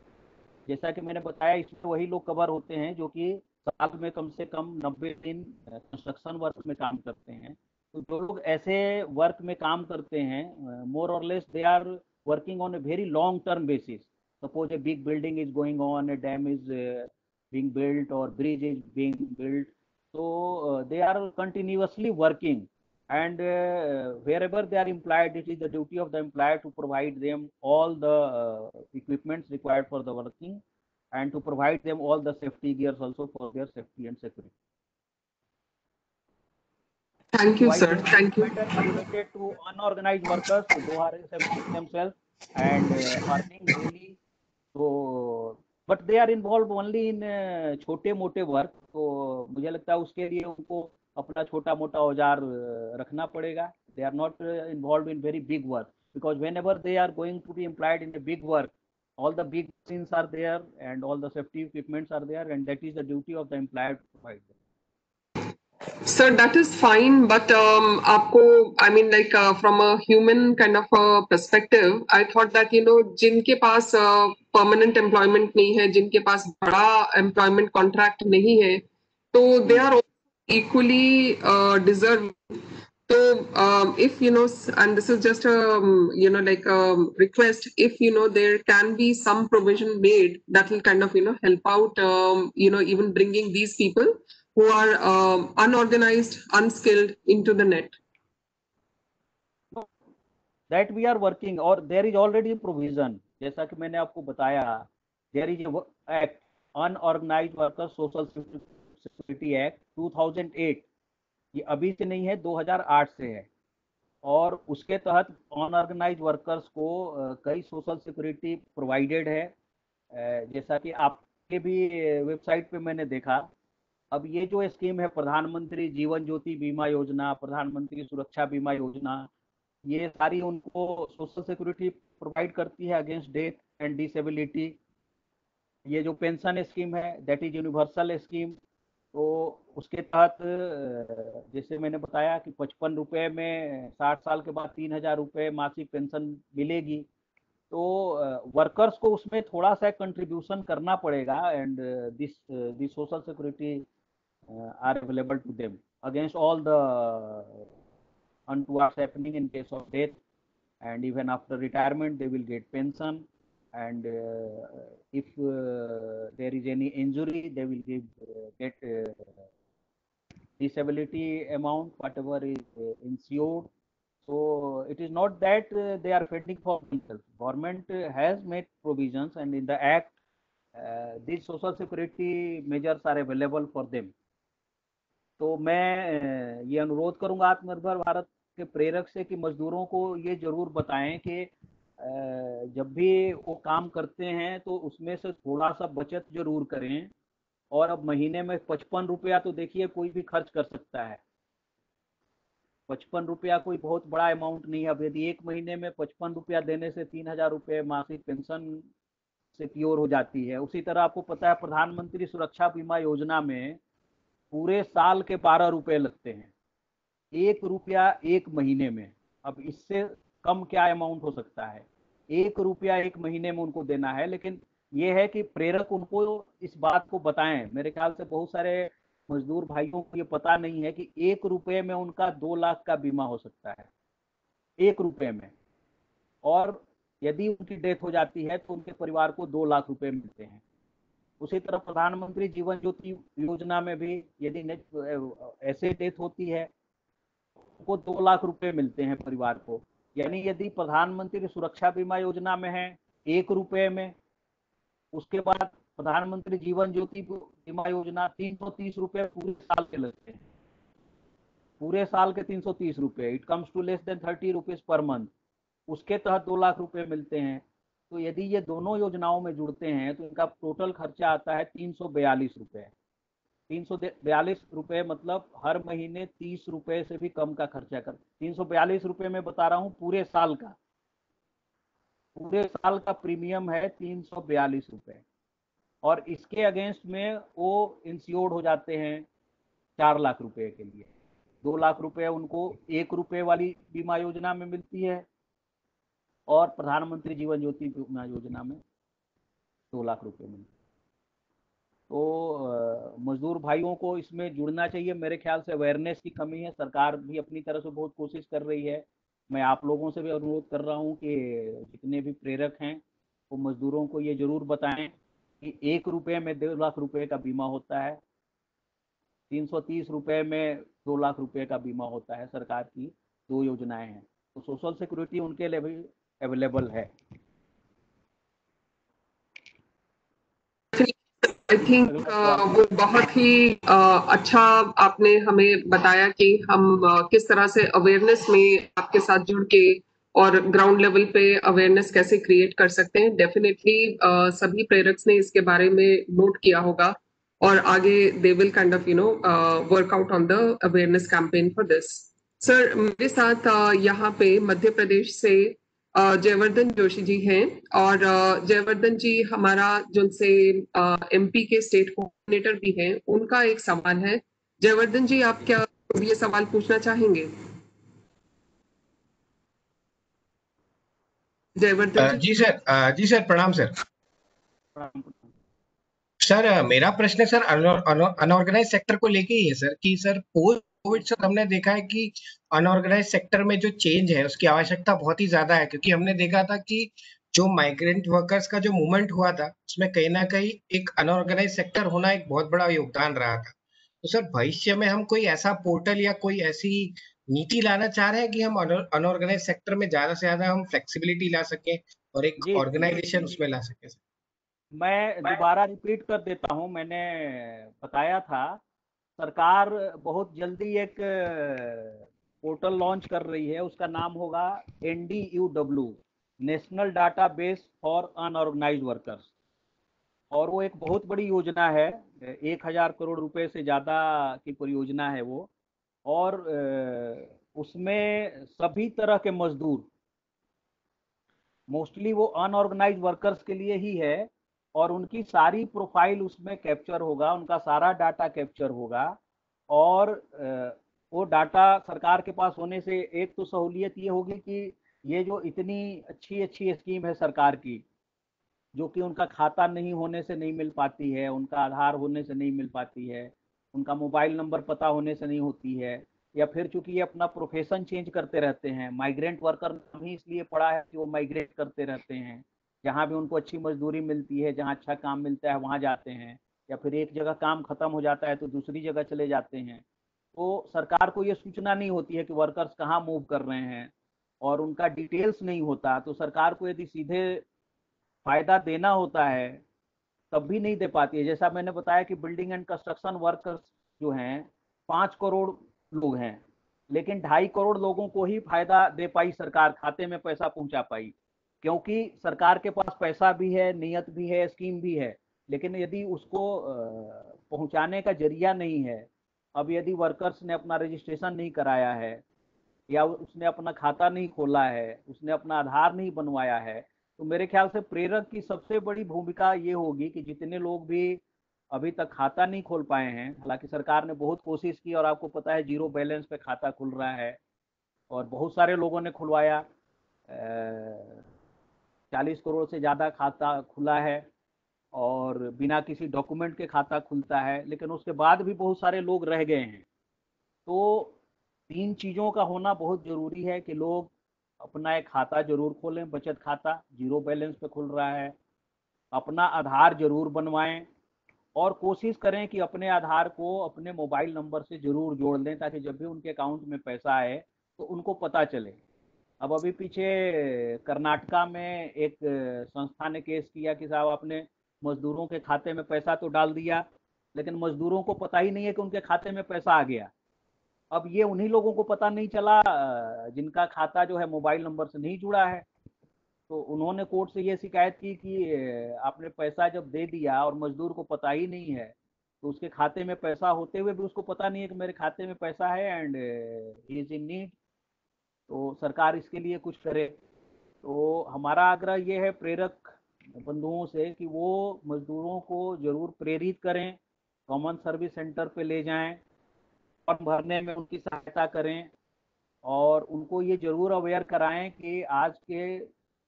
जैसा कि मैंने बताया, इसमें वही लोग कवर होते हैं जो कि साल में कम से कम 90 दिन कंस्ट्रक्शन वर्क में काम करते हैं। तो जो लोग ऐसे वर्क में काम करते हैं, मोर और less they are working on a very long term basis. Suppose a big building is going on, a dam is being built or bridge is being built, so they are continuously working, and wherever they are employed, it is the duty of the employer to provide them all the equipments required for the working, and to provide them all the safety gears also for their safety and security. Thank So you, I sir. think Thank this you. matter is related to unorganized workers, those are safety themselves and earning daily. तो but they are involve only in छोटे मोटे work, तो मुझे लगता है उसके लिए उनको अपना छोटा मोटा औजार रखना पड़ेगा। They are not involve in very big work, because whenever they are going to be employed in a big work, all the big machines are there and all the safety equipments are there, and that is the duty of the employer to provide them. Sir, that is fine, but आपको, I mean, like from a human kind of a perspective, I thought that जिनके पास permanent employment नहीं है, जिनके पास बड़ा employment contract नहीं है, तो they are also equally deserving. So if and this is just a like a request, if there can be some provision made that will kind of help out even bringing these people who are unorganized, unskilled into the net. That we are working, or there is already provision, जैसा कि मैंने आपको बताया, there is a act, Unorganized Workers Social Security Act 2008, ये अभी से नहीं है, 2008 से है, और उसके तहत अनऑर्गेनाइज वर्कर्स को कई सोशल सिक्योरिटी प्रोवाइडेड है। जैसा कि आपके भी वेबसाइट पे मैंने देखा, अब ये जो स्कीम है प्रधानमंत्री जीवन ज्योति बीमा योजना, प्रधानमंत्री सुरक्षा बीमा योजना, ये सारी उनको सोशल सिक्योरिटी प्रोवाइड करती है अगेंस्ट डेथ एंड डिसेबिलिटी। ये जो पेंशन स्कीम है, दैट इज यूनिवर्सल स्कीम, तो उसके तहत जैसे मैंने बताया कि 55 रुपये में 60 साल के बाद 3,000 रुपये मासिक पेंशन मिलेगी। तो वर्कर्स को उसमें थोड़ा सा कंट्रीब्यूशन करना पड़ेगा, and this social security are available to them against all the untowards happening in case of death, and even after retirement they will get pension, and if there is any injury they will get disability amount whatever is insured. So it is not that they are fending for themselves. Government has made provisions, and in the act these social security measures are available for them. तो मैं ये अनुरोध करूंगा आत्मनिर्भर भारत के प्रेरक से कि मजदूरों को ये जरूर बताएं कि जब भी वो काम करते हैं तो उसमें से थोड़ा सा बचत जरूर करें। और अब महीने में 55 रुपया तो देखिए कोई भी खर्च कर सकता है। 55 रुपया कोई बहुत बड़ा अमाउंट नहीं है। अब यदि एक महीने में 55 रुपया देने से 3,000 रुपये मासिक पेंशन सिक्योर हो जाती है। उसी तरह आपको पता है प्रधानमंत्री सुरक्षा बीमा योजना में पूरे साल के 12 रुपए लगते हैं, 1 रुपया एक महीने में। अब इससे कम क्या अमाउंट हो सकता है? 1 रुपया एक महीने में उनको देना है। लेकिन ये है कि प्रेरक उनको इस बात को बताएं। मेरे ख्याल से बहुत सारे मजदूर भाइयों को ये पता नहीं है कि 1 रुपये में उनका 2 लाख का बीमा हो सकता है, 1 रुपये में। और यदि उनकी डेथ हो जाती है तो उनके परिवार को 2 लाख रुपए मिलते हैं। उसी तरह प्रधानमंत्री जीवन ज्योति योजना में भी यदि ऐसे डेथ होती है को 2 लाख रुपए मिलते हैं परिवार को। यानी यदि प्रधानमंत्री सुरक्षा बीमा योजना में है 1 रुपये में, उसके बाद प्रधानमंत्री जीवन ज्योति बीमा योजना 330 रुपये पूरे साल के लगते हैं, पूरे साल के 330 रुपये। It comes to less than 30 rupees per month. उसके तहत 2 लाख रुपए मिलते हैं। तो यदि ये दोनों योजनाओं में जुड़ते हैं तो इनका टोटल खर्चा आता है 342 रुपये। 342 रुपये मतलब हर महीने 30 रुपये से भी कम का खर्चा कर। 342 रुपये में बता रहा हूँ पूरे साल का, पूरे साल का प्रीमियम है 342 रुपये। और इसके अगेंस्ट में वो इंश्योर्ड हो जाते हैं 4 लाख रुपए के लिए। 2 लाख रुपए उनको 1 रुपये वाली बीमा योजना में मिलती है और प्रधानमंत्री जीवन ज्योति बीमा योजना में 2 लाख रुपए मिलते हैं। तो मजदूर भाइयों को इसमें जुड़ना चाहिए। मेरे ख्याल से अवेयरनेस की कमी है। सरकार भी अपनी तरफ से बहुत कोशिश कर रही है। मैं आप लोगों से भी अनुरोध कर रहा हूं कि जितने भी प्रेरक हैं वो मजदूरों को ये जरूर बताएं कि 1 रुपये में 2 लाख रुपए का बीमा होता है, 330 रुपये में 2 लाख रुपए का बीमा होता है। सरकार की 2 योजनाएं हैं, तो सोशल सिक्योरिटी उनके लिए भी अवेलेबल है। आई थिंक वो बहुत ही अच्छा आपने हमें बताया कि हम किस तरह से अवेयरनेस में आपके साथ जुड़ के और ग्राउंड लेवल पे अवेयरनेस कैसे क्रिएट कर सकते हैं। डेफिनेटली सभी प्रेरक्स ने इसके बारे में नोट किया होगा और आगे they will kind of work out on the awareness campaign for this. Sir, मेरे साथ यहाँ पे मध्य प्रदेश से जयवर्धन जोशी जी हैं और जयवर्धन जी हमारा जिनसे एमपी के स्टेट कोऑर्डिनेटर भी हैं, उनका एक सवाल है। जयवर्धन जी, आप क्या ये सवाल पूछना चाहेंगे? जयवर्धन जी सर, प्रणाम सर। सर मेरा प्रश्न सर अनऑर्गेनाइज सेक्टर को लेके ही है सर कि सर पोस्ट कोविड सर हमने देखा है कि अनऑर्गेनाइज सेक्टर में जो चेंज है उसकी आवश्यकता बहुत ही ज्यादा है, क्योंकि हमने देखा था कि जो माइग्रेंट वर्कर्स का जो मूवमेंट हुआ था उसमें कहीं ना कहीं एक अनऑर्गेनाइज सेक्टर होना एक बहुत बड़ा योगदान रहा था। तो सर भविष्य में हम कोई ऐसा पोर्टल या कोई ऐसी नीति लाना चाह रहे हैं कि हम अनऑर्गेनाइज सेक्टर में ज्यादा से ज्यादा हम फ्लेक्सिबिलिटी ला सकें और एक जी, ऑर्गेनाइजेशन उसमें ला सकें सर। मैं दोबारा रिपीट कर देता हूं। मैंने बताया था सरकार बहुत जल्दी एक पोर्टल लॉन्च कर रही है, उसका नाम होगा NDUW, national database for unorganised workers. और वो एक बहुत बड़ी योजना है, 1,000 करोड़ रुपए से ज़्यादा की परियोजना है वो। और उसमें सभी तरह के मजदूर, मोस्टली वो अनऑर्गेनाइज्ड वर्कर्स के लिए ही है, और उनकी सारी प्रोफाइल उसमें कैप्चर होगा, उनका सारा डाटा कैप्चर होगा। और वो डाटा सरकार के पास होने से एक तो सहूलियत ये होगी कि ये जो इतनी अच्छी अच्छी स्कीम है सरकार की, जो कि उनका खाता नहीं होने से नहीं मिल पाती है, उनका आधार होने से नहीं मिल पाती है, उनका मोबाइल नंबर पता होने से नहीं होती है, या फिर चूंकि ये अपना प्रोफेशन चेंज करते रहते हैं, माइग्रेंट वर्कर नाम ही इसलिए पड़ा है कि वो माइग्रेट करते रहते हैं, जहाँ भी उनको अच्छी मजदूरी मिलती है, जहाँ अच्छा काम मिलता है वहाँ जाते हैं, या फिर एक जगह काम खत्म हो जाता है तो दूसरी जगह चले जाते हैं। तो सरकार को ये सूचना नहीं होती है कि वर्कर्स कहाँ मूव कर रहे हैं, और उनका डिटेल्स नहीं होता। तो सरकार को यदि सीधे फायदा देना होता है तब भी नहीं दे पाती है। जैसा मैंने बताया कि बिल्डिंग एंड कंस्ट्रक्शन वर्कर्स जो हैं 5 करोड़ लोग हैं, लेकिन 2.5 करोड़ लोगों को ही फायदा दे पाई सरकार, खाते में पैसा पहुंचा पाई, क्योंकि सरकार के पास पैसा भी है, नियत भी है, स्कीम भी है, लेकिन यदि उसको पहुंचाने का जरिया नहीं है। अब यदि वर्कर्स ने अपना रजिस्ट्रेशन नहीं कराया है, या उसने अपना खाता नहीं खोला है, उसने अपना आधार नहीं बनवाया है, तो मेरे ख्याल से प्रेरक की सबसे बड़ी भूमिका ये होगी कि जितने लोग भी अभी तक खाता नहीं खोल पाए हैं, हालांकि सरकार ने बहुत कोशिश की, और आपको पता है जीरो बैलेंस पे खाता खुल रहा है, और बहुत सारे लोगों ने खुलवाया, 40 करोड़ से ज़्यादा खाता खुला है, और बिना किसी डॉक्यूमेंट के खाता खुलता है, लेकिन उसके बाद भी बहुत सारे लोग रह गए हैं। तो 3 चीज़ों का होना बहुत ज़रूरी है कि लोग अपना एक खाता जरूर खोलें, बचत खाता जीरो बैलेंस पे खुल रहा है, अपना आधार जरूर बनवाएं, और कोशिश करें कि अपने आधार को अपने मोबाइल नंबर से जरूर जोड़ लें, ताकि जब भी उनके अकाउंट में पैसा आए तो उनको पता चले। अब अभी पीछे कर्नाटका में एक संस्था ने केस किया कि साहब आपने मजदूरों के खाते में पैसा तो डाल दिया, लेकिन मजदूरों को पता ही नहीं है कि उनके खाते में पैसा आ गया। अब ये उन्हीं लोगों को पता नहीं चला जिनका खाता जो है मोबाइल नंबर से नहीं जुड़ा है। तो उन्होंने कोर्ट से ये शिकायत की कि आपने पैसा जब दे दिया और मजदूर को पता ही नहीं है, तो उसके खाते में पैसा होते हुए भी उसको पता नहीं है कि मेरे खाते में पैसा है and he is in need. तो सरकार इसके लिए कुछ करे। तो हमारा आग्रह ये है प्रेरक बंधुओं से कि वो मजदूरों को जरूर प्रेरित करें, कॉमन सर्विस सेंटर पे ले जाएं, फॉर्म भरने में उनकी सहायता करें, और उनको ये जरूर अवेयर कराएं कि आज के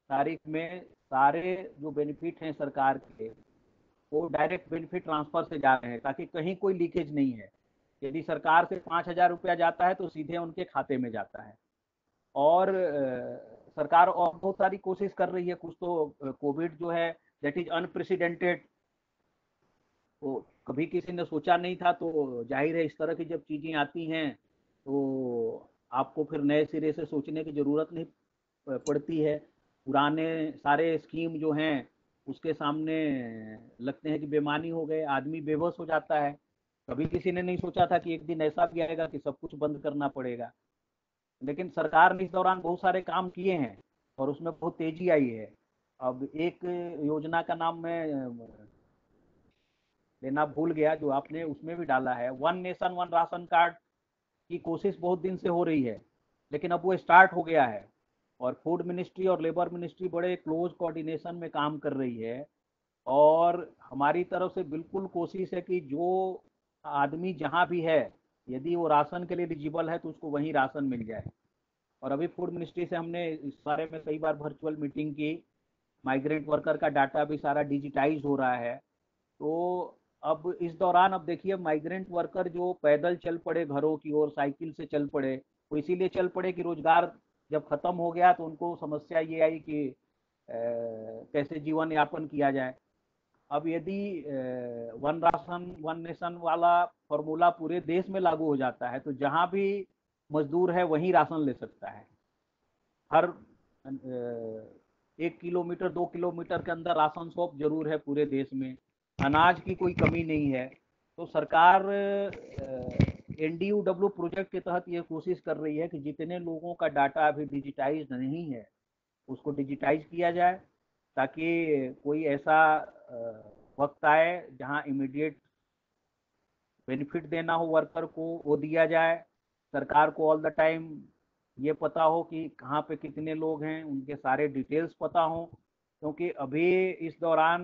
तारीख में सारे जो बेनिफिट हैं सरकार के, वो डायरेक्ट बेनिफिट ट्रांसफर से जा रहे हैं, ताकि कहीं कोई लीकेज नहीं है। यदि सरकार से 5,000 रुपया जाता है तो सीधे उनके खाते में जाता है। और सरकार और बहुत सारी कोशिश कर रही है। कुछ तो कोविड जो है दैट इज अनप्रेसिडेंटेड, तो कभी किसी ने सोचा नहीं था, तो जाहिर है इस तरह की जब चीज़ें आती हैं तो आपको फिर नए सिरे से सोचने की ज़रूरत नहीं पड़ती है। पुराने सारे स्कीम जो हैं उसके सामने लगते हैं कि बेमानी हो गए, आदमी बेबस हो जाता है। कभी किसी ने नहीं सोचा था कि एक दिन ऐसा भी आएगा कि सब कुछ बंद करना पड़ेगा, लेकिन सरकार ने इस दौरान बहुत सारे काम किए हैं और उसमें बहुत तेजी आई है। अब एक योजना का नाम मैं लेना भूल गया, जो आपने उसमें भी डाला है, one nation one ration card की कोशिश बहुत दिन से हो रही है, लेकिन अब वो स्टार्ट हो गया है, और फूड मिनिस्ट्री और लेबर मिनिस्ट्री बड़े क्लोज कोऑर्डिनेशन में काम कर रही है। और हमारी तरफ से बिल्कुल कोशिश है कि जो आदमी जहाँ भी है, यदि वो राशन के लिए एलिजिबल है तो उसको वहीं राशन मिल जाए। और अभी फूड मिनिस्ट्री से हमने इस बारे में कई बार वर्चुअल मीटिंग की। माइग्रेंट वर्कर का डाटा भी सारा डिजिटाइज हो रहा है। तो अब इस दौरान अब देखिए माइग्रेंट वर्कर जो पैदल चल पड़े घरों की ओर, साइकिल से चल पड़े, वो इसीलिए चल पड़े कि रोजगार जब खत्म हो गया तो उनको समस्या ये आई कि कैसे जीवन यापन किया जाए। अब यदि वन राशन वन नेशन वाला फॉर्मूला पूरे देश में लागू हो जाता है, तो जहाँ भी मजदूर है वहीं राशन ले सकता है। हर 1 किलोमीटर 2 किलोमीटर के अंदर राशन शॉप जरूर है पूरे देश में, अनाज की कोई कमी नहीं है। तो सरकार NDUW प्रोजेक्ट के तहत ये कोशिश कर रही है कि जितने लोगों का डाटा अभी डिजिटाइज नहीं है उसको डिजिटाइज किया जाए, ताकि कोई ऐसा वक्त आए जहां इमीडिएट बेनिफिट देना हो वर्कर को, वो दिया जाए। सरकार को ऑल द टाइम ये पता हो कि कहाँ पे कितने लोग हैं, उनके सारे डिटेल्स पता हो, क्योंकि अभी इस दौरान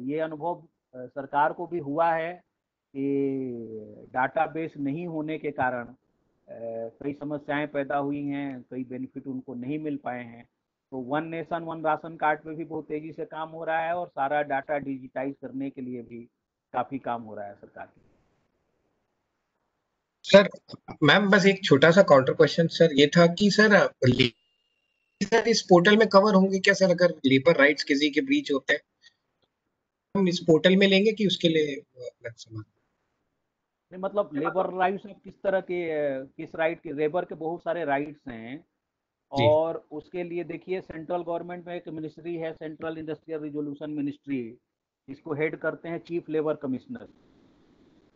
ये अनुभव सरकार को भी हुआ है कि डाटाबेस नहीं होने के कारण कई समस्याएं पैदा हुई हैं, कई बेनिफिट उनको नहीं मिल पाए हैं। तो one nation one ration card पे भी बहुत तेजी से काम हो रहा है और सारा डाटा डिजिटाइज करने के लिए भी काफी काम हो रहा है सरकार की। सर मैम बस एक छोटा सा काउंटर क्वेश्चन सर ये था कि सर इस पोर्टल में कवर होंगे क्या सर अगर लेबर राइट्स किसी के ब्रीच होते हैं हम इस पोर्टल में लेंगे कि उसके लिए अलग सामान? नहीं, मतलब लेबर राइट्स आप किस तरह के किस राइट के? लेबर के बहुत सारे राइट्स हैं जी और उसके लिए देखिए सेंट्रल गवर्नमेंट में एक मिनिस्ट्री है, सेंट्रल इंडस्ट्रियल रिजोल्यूशन मिनिस्ट्री, इसको हेड करते हैं चीफ लेबर कमिश्नर।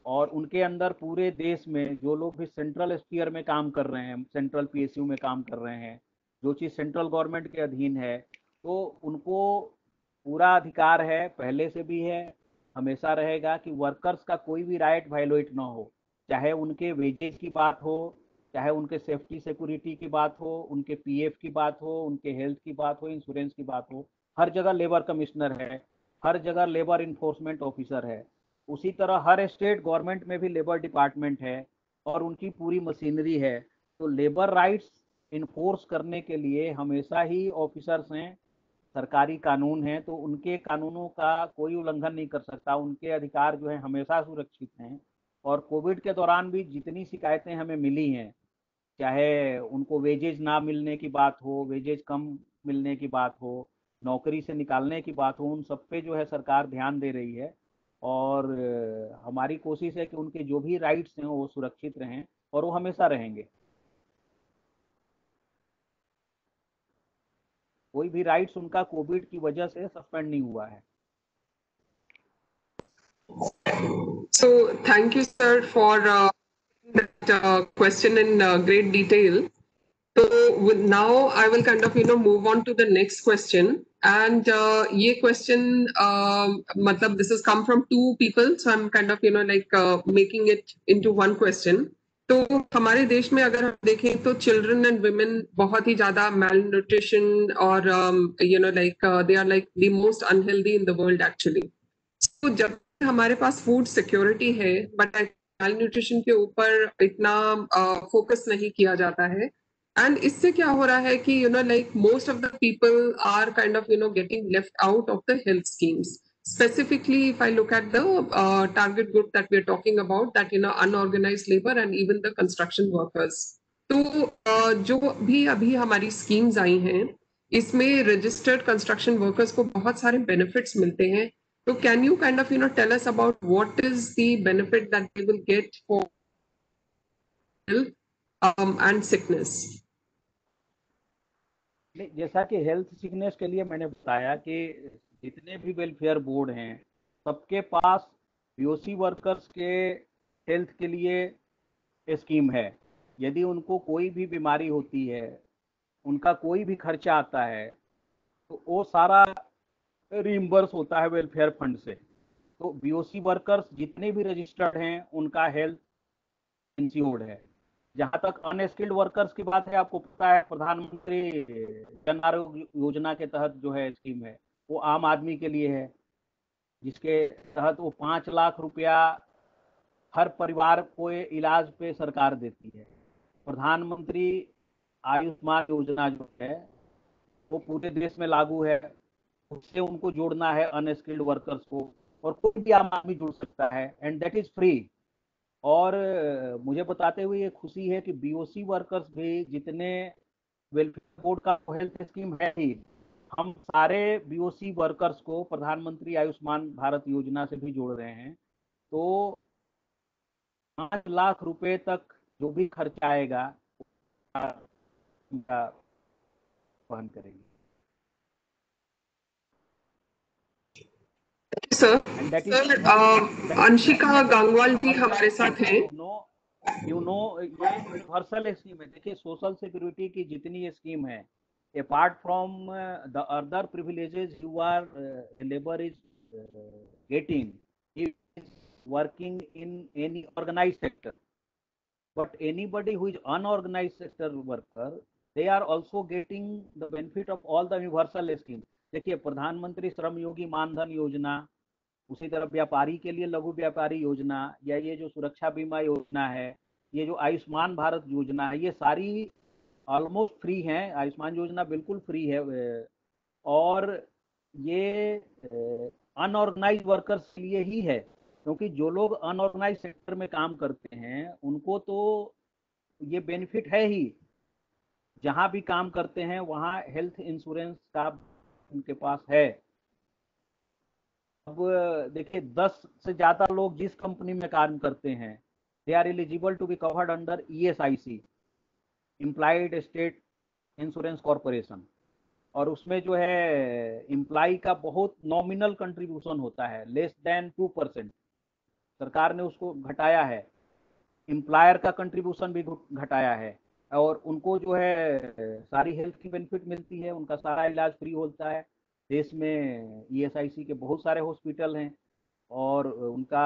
और उनके अंदर पूरे देश में जो लोग भी सेंट्रल स्फीयर में काम कर रहे हैं, सेंट्रल पीएसयू में काम कर रहे हैं, जो चीज़ सेंट्रल गवर्नमेंट के अधीन है, तो उनको पूरा अधिकार है, पहले से भी है, हमेशा रहेगा कि वर्कर्स का कोई भी राइट वायलेट ना हो, चाहे उनके वेजेज की बात हो, चाहे उनके सेफ्टी सिक्योरिटी की बात हो, उनके पीएफ की बात हो, उनके हेल्थ की बात हो, इंश्योरेंस की बात हो। हर जगह लेबर कमिश्नर है, हर जगह लेबर इन्फोर्समेंट ऑफिसर है। उसी तरह हर स्टेट गवर्नमेंट में भी लेबर डिपार्टमेंट है और उनकी पूरी मशीनरी है। तो लेबर राइट्स इन्फोर्स करने के लिए हमेशा ही ऑफिसर्स हैं, सरकारी कानून हैं, तो उनके कानूनों का कोई उल्लंघन नहीं कर सकता, उनके अधिकार जो है हमेशा सुरक्षित हैं। और कोविड के दौरान भी जितनी शिकायतें हमें मिली हैं, चाहे उनको वेजेज ना मिलने की बात हो, वेजेज कम मिलने की बात हो, नौकरी से निकालने की बात हो, उन सब पे जो है सरकार ध्यान दे रही है। और हमारी कोशिश है कि उनके जो भी राइट्स हैं वो सुरक्षित रहें और वो हमेशा रहेंगे। कोई भी राइट्स उनका कोविड की वजह से सस्पेंड नहीं हुआ है। So thank you, sir, for that question in great detail. So now I will kind of move on to the next question, and ये question मतलब this has come from two people, so I'm kind of making it into one question. तो हमारे देश में अगर हम देखें तो चिल्ड्रन एंड वुमेन बहुत ही ज्यादा malnutrition और they are like the most unhealthy in the world actually. तो जब हमारे पास फूड सिक्योरिटी है बट माल न्यूट्रिशन के ऊपर इतना फोकस नहीं किया जाता है एंड इससे क्या हो रहा है कि most of the people are kind of getting left out of the health schemes specifically if I look at the target group that we are talking about, that unorganized labor and even the construction workers. तो जो भी अभी हमारी schemes आई हैं इसमें registered construction workers को बहुत सारे बेनिफिट्स मिलते हैं. So can you kind of tell us about what is the benefit that they will get for health and sickness? नहीं, जैसा कि हेल्थ सिकनेस के लिए मैंने बताया कि जितने भी वेलफेयर बोर्ड हैं सबके पास बीओसी वर्कर्स के हेल्थ के लिए स्कीम है। यदि उनको कोई भी बीमारी होती है, उनका कोई भी खर्चा आता है, तो वो सारा रीइम्बर्स होता है वेलफेयर फंड से। तो बीओसी वर्कर्स जितने भी रजिस्टर्ड हैं उनका हेल्थ इंश्योर्ड है। जहाँ तक अनस्किल्ड वर्कर्स की बात है, आपको पता है प्रधानमंत्री जन आरोग्य योजना के तहत जो है स्कीम है वो आम आदमी के लिए है, जिसके तहत वो 5 लाख रुपया हर परिवार को इलाज पे सरकार देती है। प्रधानमंत्री आयुष्मान योजना जो है वो पूरे देश में लागू है, उससे उनको जोड़ना है अनस्किल्ड वर्कर्स को, और कोई भी आम आदमी जुड़ सकता है एंड दैट इज फ्री। और मुझे बताते हुए ये खुशी है कि बीओसी वर्कर्स भी जितने वेलफेयर बोर्ड का हेल्थ स्कीम है ही, हम सारे बीओसी वर्कर्स को प्रधानमंत्री आयुष्मान भारत योजना से भी जोड़ रहे हैं। तो 5 लाख रुपए तक जो भी खर्चा आएगा उनका वहन करेंगे। Sir and that is Anshika Gangwal ji हमारे साथ हैं. ये यूनिवर्सल स्कीम है। देखिए सोशल सिक्योरिटी की जितनी स्कीम है, apart from the other privileges you are labour is getting, working in any organized sector, but anybody who is unorganized sector worker, they are also getting the benefit of all the universal scheme. देखिए, प्रधानमंत्री श्रम योगी मानधन योजना, उसी तरह व्यापारी के लिए लघु व्यापारी योजना, या ये जो सुरक्षा बीमा योजना है, ये जो आयुष्मान भारत योजना है, ये सारी ऑलमोस्ट फ्री हैं। आयुष्मान योजना बिल्कुल फ्री है। और ये अनऑर्गेनाइज वर्कर्स के लिए ही है, क्योंकि जो लोग अनऑर्गेनाइज सेक्टर में काम करते हैं उनको तो ये बेनिफिट है ही। जहां भी काम करते हैं वहां हेल्थ इंश्योरेंस का उनके पास है। अब देखिए, 10 से ज्यादा लोग जिस कंपनी में काम करते हैं, they are eligible to be covered under ESIC, employed state insurance corporation. और उसमें जो है इम्प्लाई का बहुत नॉमिनल कंट्रीब्यूशन होता है, <2%। सरकार ने उसको घटाया है। एम्प्लॉयर का कंट्रीब्यूशन भी घटाया है, और उनको जो है सारी हेल्थ की बेनिफिट मिलती है, उनका सारा इलाज फ्री होता है। देश में ESIC के बहुत सारे हॉस्पिटल हैं, और उनका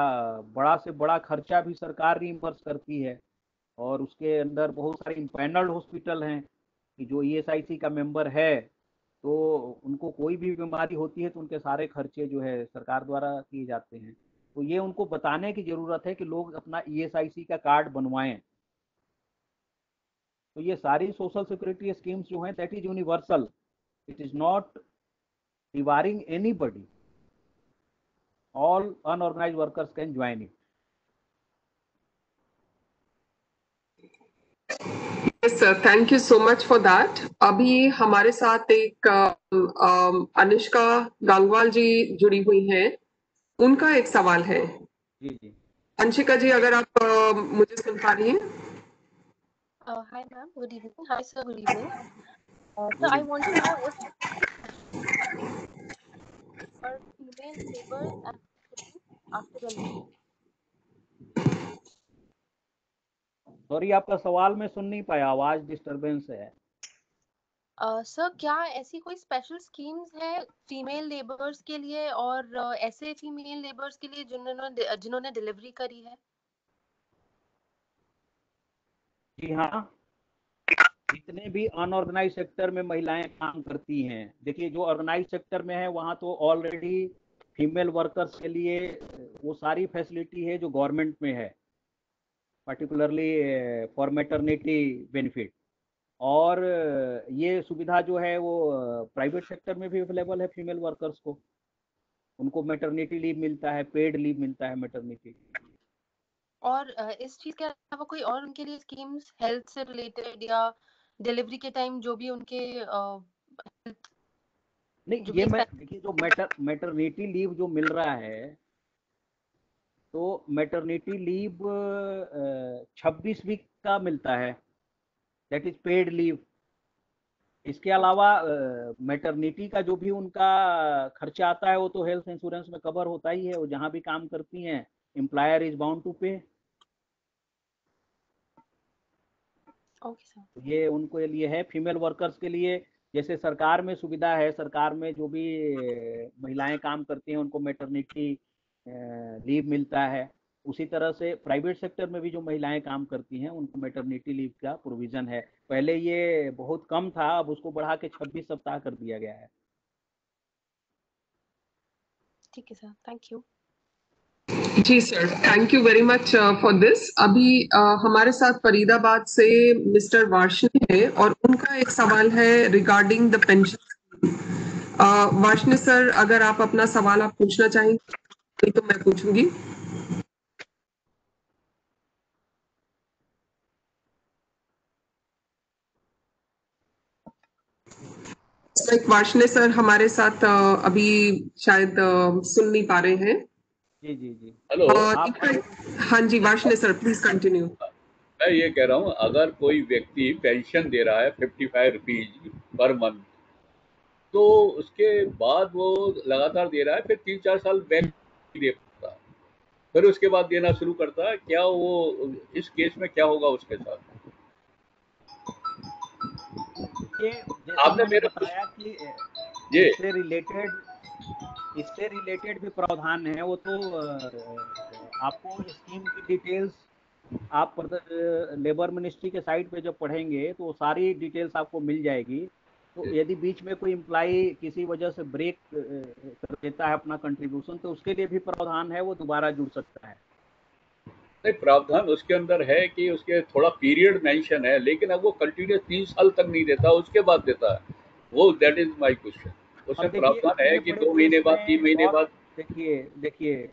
बड़ा से बड़ा खर्चा भी सरकार रिइम्बर्स करती है। और उसके अंदर बहुत सारे इम्पैनल्ड हॉस्पिटल हैं कि जो ESIC का मेंबर है, तो उनको कोई भी बीमारी होती है तो उनके सारे खर्चे जो है सरकार द्वारा किए जाते हैं। तो ये उनको बताने की जरूरत है कि लोग अपना ESIC का कार्ड बनवाएं। तो ये सारी सोशल सिक्योरिटी स्कीम्स जो हैं, that is universal, it is not debarring anybody, all unorganised workers can join it. Yes, sir. Thank you so much for that. अभी हमारे साथ एक अनुष्का गंगवाल जी जुड़ी हुई हैं। उनका एक सवाल है। जी जी। अंशिका जी, अगर आप मुझे सुन पा रही हैं? Hi ma'am, good evening. Hi sir, good evening. So good I want to evening. know if for female laborers actually after delivery. Sorry, आपका सवाल मैं सुन नहीं पाया, आवाज डिस्टरबेंस है। सर, क्या ऐसी कोई स्पेशल स्कीम्स है फीमेल लेबर्स के लिए और ऐसे फीमेल लेबर्स के लिए जिन्होंने डिलीवरी करी है? जी हाँ, जितने भी अनऑर्गेनाइज सेक्टर में महिलाएं काम करती हैं, देखिए जो ऑर्गेनाइज सेक्टर में है वहाँ तो ऑलरेडी फीमेल वर्कर्स के लिए वो सारी फैसिलिटी है जो गवर्नमेंट में है, पर्टिकुलरली फॉर मैटरनिटी बेनिफिट। और ये सुविधा जो है वो प्राइवेट सेक्टर में भी अवेलेबल है फीमेल वर्कर्स को। उनको मैटरनिटी लीव मिलता है, पेड लीव मिलता है मैटरनिटी। और इस चीज के अलावा कोई और उनके लिए स्कीम्स हेल्थ से रिलेटेड या डिलीवरी के टाइम जो भी उनके नहीं, जो ये भी मैं देखिए, जो मैटरनिटी लीव जो मिल रहा है, तो मैटरनिटी लीव 26 वीक का मिलता है, दैट इज पेड लीव। इसके अलावा मैटरनिटी का जो भी उनका खर्चा आता है वो तो हेल्थ इंश्योरेंस में कवर होता ही है। वो जहाँ भी काम करती हैं, एम्प्लॉयर इज बाउंड टू पे। Okay sir. ये उनको लिए है फीमेल वर्कर्स के लिए। जैसे सरकार में सुविधा है, सरकार में जो भी महिलाएं काम करती हैं उनको मैटरनिटी लीव मिलता है, उसी तरह से प्राइवेट सेक्टर में भी जो महिलाएं काम करती हैं उनको मैटरनिटी लीव का प्रोविजन है। पहले ये बहुत कम था, अब उसको बढ़ा के 26 सप्ताह कर दिया गया है। ठीक है सर, थैंक यू। जी sir, thank you very much for this. अभी हमारे साथ फरीदाबाद से मिस्टर वार्ष्णेय है और उनका एक सवाल है regarding the pension. Varshney sir, अगर आप अपना सवाल आप पूछना चाहेंगे तो मैं पूछूंगी। वार्ष्णेय सर हमारे साथ अभी शायद सुन नहीं पा रहे हैं। जी जी जी। हेलो। आप हाँ जी, वार्ष्णेय सर प्लीज कंटिन्यू। मैं ये कह रहा हूँ, अगर कोई व्यक्ति पेंशन दे रहा है 55 रुपीज पर मंथ, तो उसके बाद वो लगातार दे रहा है, फिर 3-4 साल बैंक दे पाता है, फिर उसके बाद देना शुरू करता है, क्या वो इस केस में क्या होगा उसके साथ? ये जैसा आपने मैंने मेरे बताया कि ये इससे रिलेटेड भी प्रावधान है। वो तो आपको स्कीम की डिटेल्स आप लेबर मिनिस्ट्री के साइट पे जब पढ़ेंगे तो सारी डिटेल्स आपको मिल जाएगी। तो यदि बीच में कोई एम्प्लॉई किसी वजह से ब्रेक कर देता है अपना कंट्रीब्यूशन, तो उसके लिए भी प्रावधान है, वो दोबारा जुड़ सकता है। नहीं, प्रावधान उसके अंदर है कि उसके थोड़ा पीरियड मेंशन है, लेकिन अब वो कंटिन्यूस 3 साल तक नहीं देता, उसके बाद देता है वो। That is my question. उसमें अब देखिए, प्रावधान है इतने कि बड़े 2 महीने देश बाद, में 3 महीने और बाद। देखिए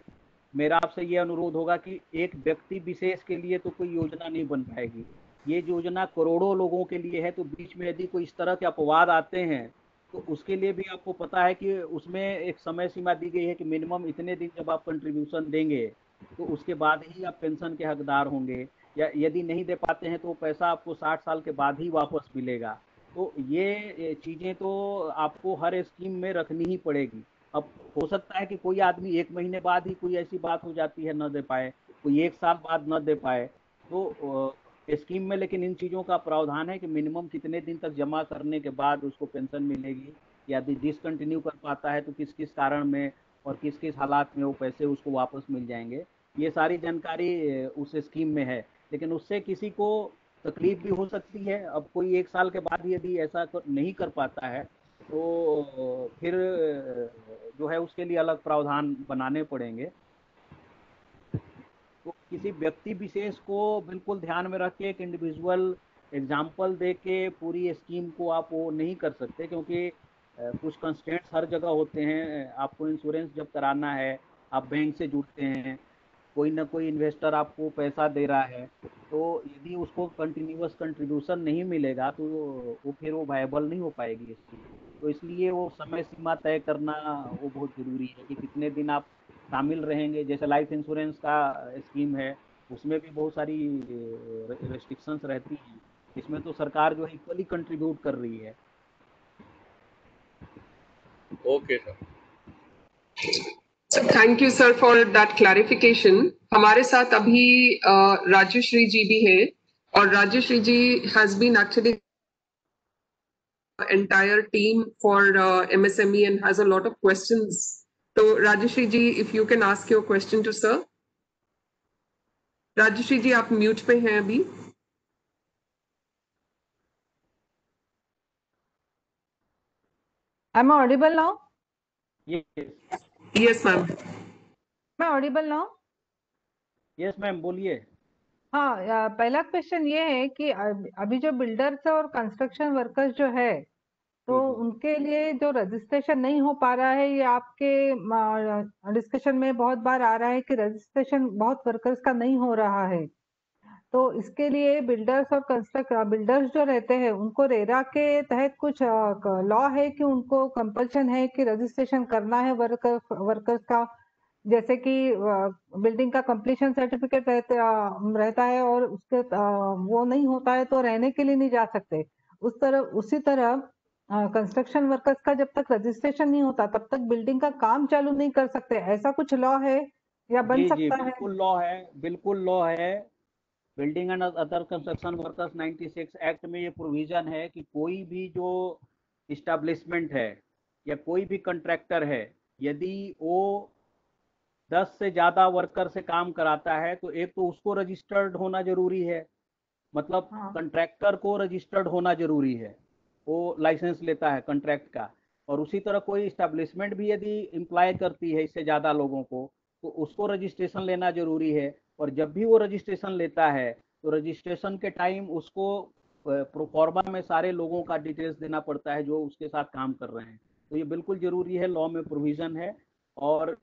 मेरा आपसे ये अनुरोध होगा कि एक व्यक्ति विशेष के लिए तो कोई योजना नहीं बन पाएगी। ये योजना करोड़ों लोगों के लिए है, तो बीच में यदि कोई इस तरह के अपवाद आते हैं तो उसके लिए भी आपको पता है कि उसमें एक समय सीमा दी गई है कि मिनिमम इतने दिन जब आप कंट्रीब्यूशन देंगे तो उसके बाद ही आप पेंशन के हकदार होंगे, या यदि नहीं दे पाते हैं तो पैसा आपको 60 साल के बाद ही वापस मिलेगा। तो ये चीज़ें तो आपको हर स्कीम में रखनी ही पड़ेगी। अब हो सकता है कि कोई आदमी 1 महीने बाद ही कोई ऐसी बात हो जाती है न दे पाए, कोई 1 साल बाद न दे पाए, तो स्कीम में लेकिन इन चीज़ों का प्रावधान है कि मिनिमम कितने दिन तक जमा करने के बाद उसको पेंशन मिलेगी। यदि डिसकंटिन्यू कर पाता है तो किस किस कारण में और किस किस हालात में वो पैसे उसको वापस मिल जाएंगे। ये सारी जानकारी उस स्कीम में है, लेकिन उससे किसी को तकलीफ भी हो सकती है। अब कोई 1 साल के बाद यदि ऐसा नहीं कर पाता है तो फिर जो है उसके लिए अलग प्रावधान बनाने पड़ेंगे। तो किसी व्यक्ति विशेष को बिल्कुल ध्यान में रख के एक इंडिविजुअल एग्जाम्पल दे के पूरी स्कीम को आप वो नहीं कर सकते, क्योंकि कुछ कंस्ट्रेंट्स हर जगह होते हैं। आपको इंश्योरेंस जब कराना है, आप बैंक से जुड़ते हैं, कोई ना कोई इन्वेस्टर आपको पैसा दे रहा है, तो यदि उसको कंटिन्यूअस कंट्रीब्यूशन नहीं मिलेगा तो वो फिर वो वायबल नहीं हो पाएगी स्कीम। तो इसलिए वो समय सीमा तय करना वो बहुत ज़रूरी है कि कितने दिन आप शामिल रहेंगे। जैसे लाइफ इंश्योरेंस का स्कीम है, उसमें भी बहुत सारी रेस्ट्रिक्शंस रहती हैं। इसमें तो सरकार जो है इक्वली कंट्रीब्यूट कर रही है। Okay sir. Thank you sir for that clarification. हमारे साथ अभी राजश्री जी भी हैं, और Rajshree ji has been actually entire team for MSME and has a lot of questions. So Rajeshri ji, if you can ask your question to sir. Rajeshri ji, आप mute पे हैं अभी। Am I audible now? Yes, Yes ma'am. Am I audible now? yes ma'am बोलिए। हाँ, पहला question ये है कि अभी जो बिल्डर्स और कंस्ट्रक्शन वर्कर्स जो है, तो जी जी उनके लिए जो रजिस्ट्रेशन नहीं हो पा रहा है, ये आपके डिस्कशन में बहुत बार आ रहा है कि रजिस्ट्रेशन बहुत वर्कर्स का नहीं हो रहा है। तो इसके लिए बिल्डर्स जो रहते हैं उनको रेरा के तहत कुछ लॉ है कि उनको कंपल्शन है कि रजिस्ट्रेशन करना है वर्कर्स का, जैसे कि बिल्डिंग का कंप्लीशन सर्टिफिकेट रहता है और उसके वो नहीं होता है तो रहने के लिए नहीं जा सकते। उसी तरह कंस्ट्रक्शन वर्कर्स का जब तक रजिस्ट्रेशन नहीं होता तब तक बिल्डिंग का काम चालू नहीं कर सकते। ऐसा कुछ लॉ है या बन जी जी, सकता है? बिल्कुल लॉ है, बिल्कुल लॉ है। Building and other construction workers 96 act में ये प्रोविजन है कि कोई भी जो इस्टेब्लिशमेंट है या कोई भी कंट्रैक्टर है, यदि वो 10 से ज़्यादा वर्कर से काम कराता है तो एक तो उसको रजिस्टर्ड होना जरूरी है, मतलब हाँ। कंट्रैक्टर को रजिस्टर्ड होना जरूरी है, वो लाइसेंस लेता है कंट्रैक्ट का। और उसी तरह कोई इस्टेब्लिशमेंट भी यदि एम्प्लॉय करती है इससे ज़्यादा लोगों को तो उसको रजिस्ट्रेशन लेना जरूरी है। और जब भी वो रजिस्ट्रेशन लेता है तो रजिस्ट्रेशन के टाइम उसको प्रोफॉर्मा में सारे लोगों का डिटेल्स देना पड़ता है जो उसके साथ काम कर रहे हैं। तो ये बिल्कुल जरूरी है, लॉ में प्रोविजन है। और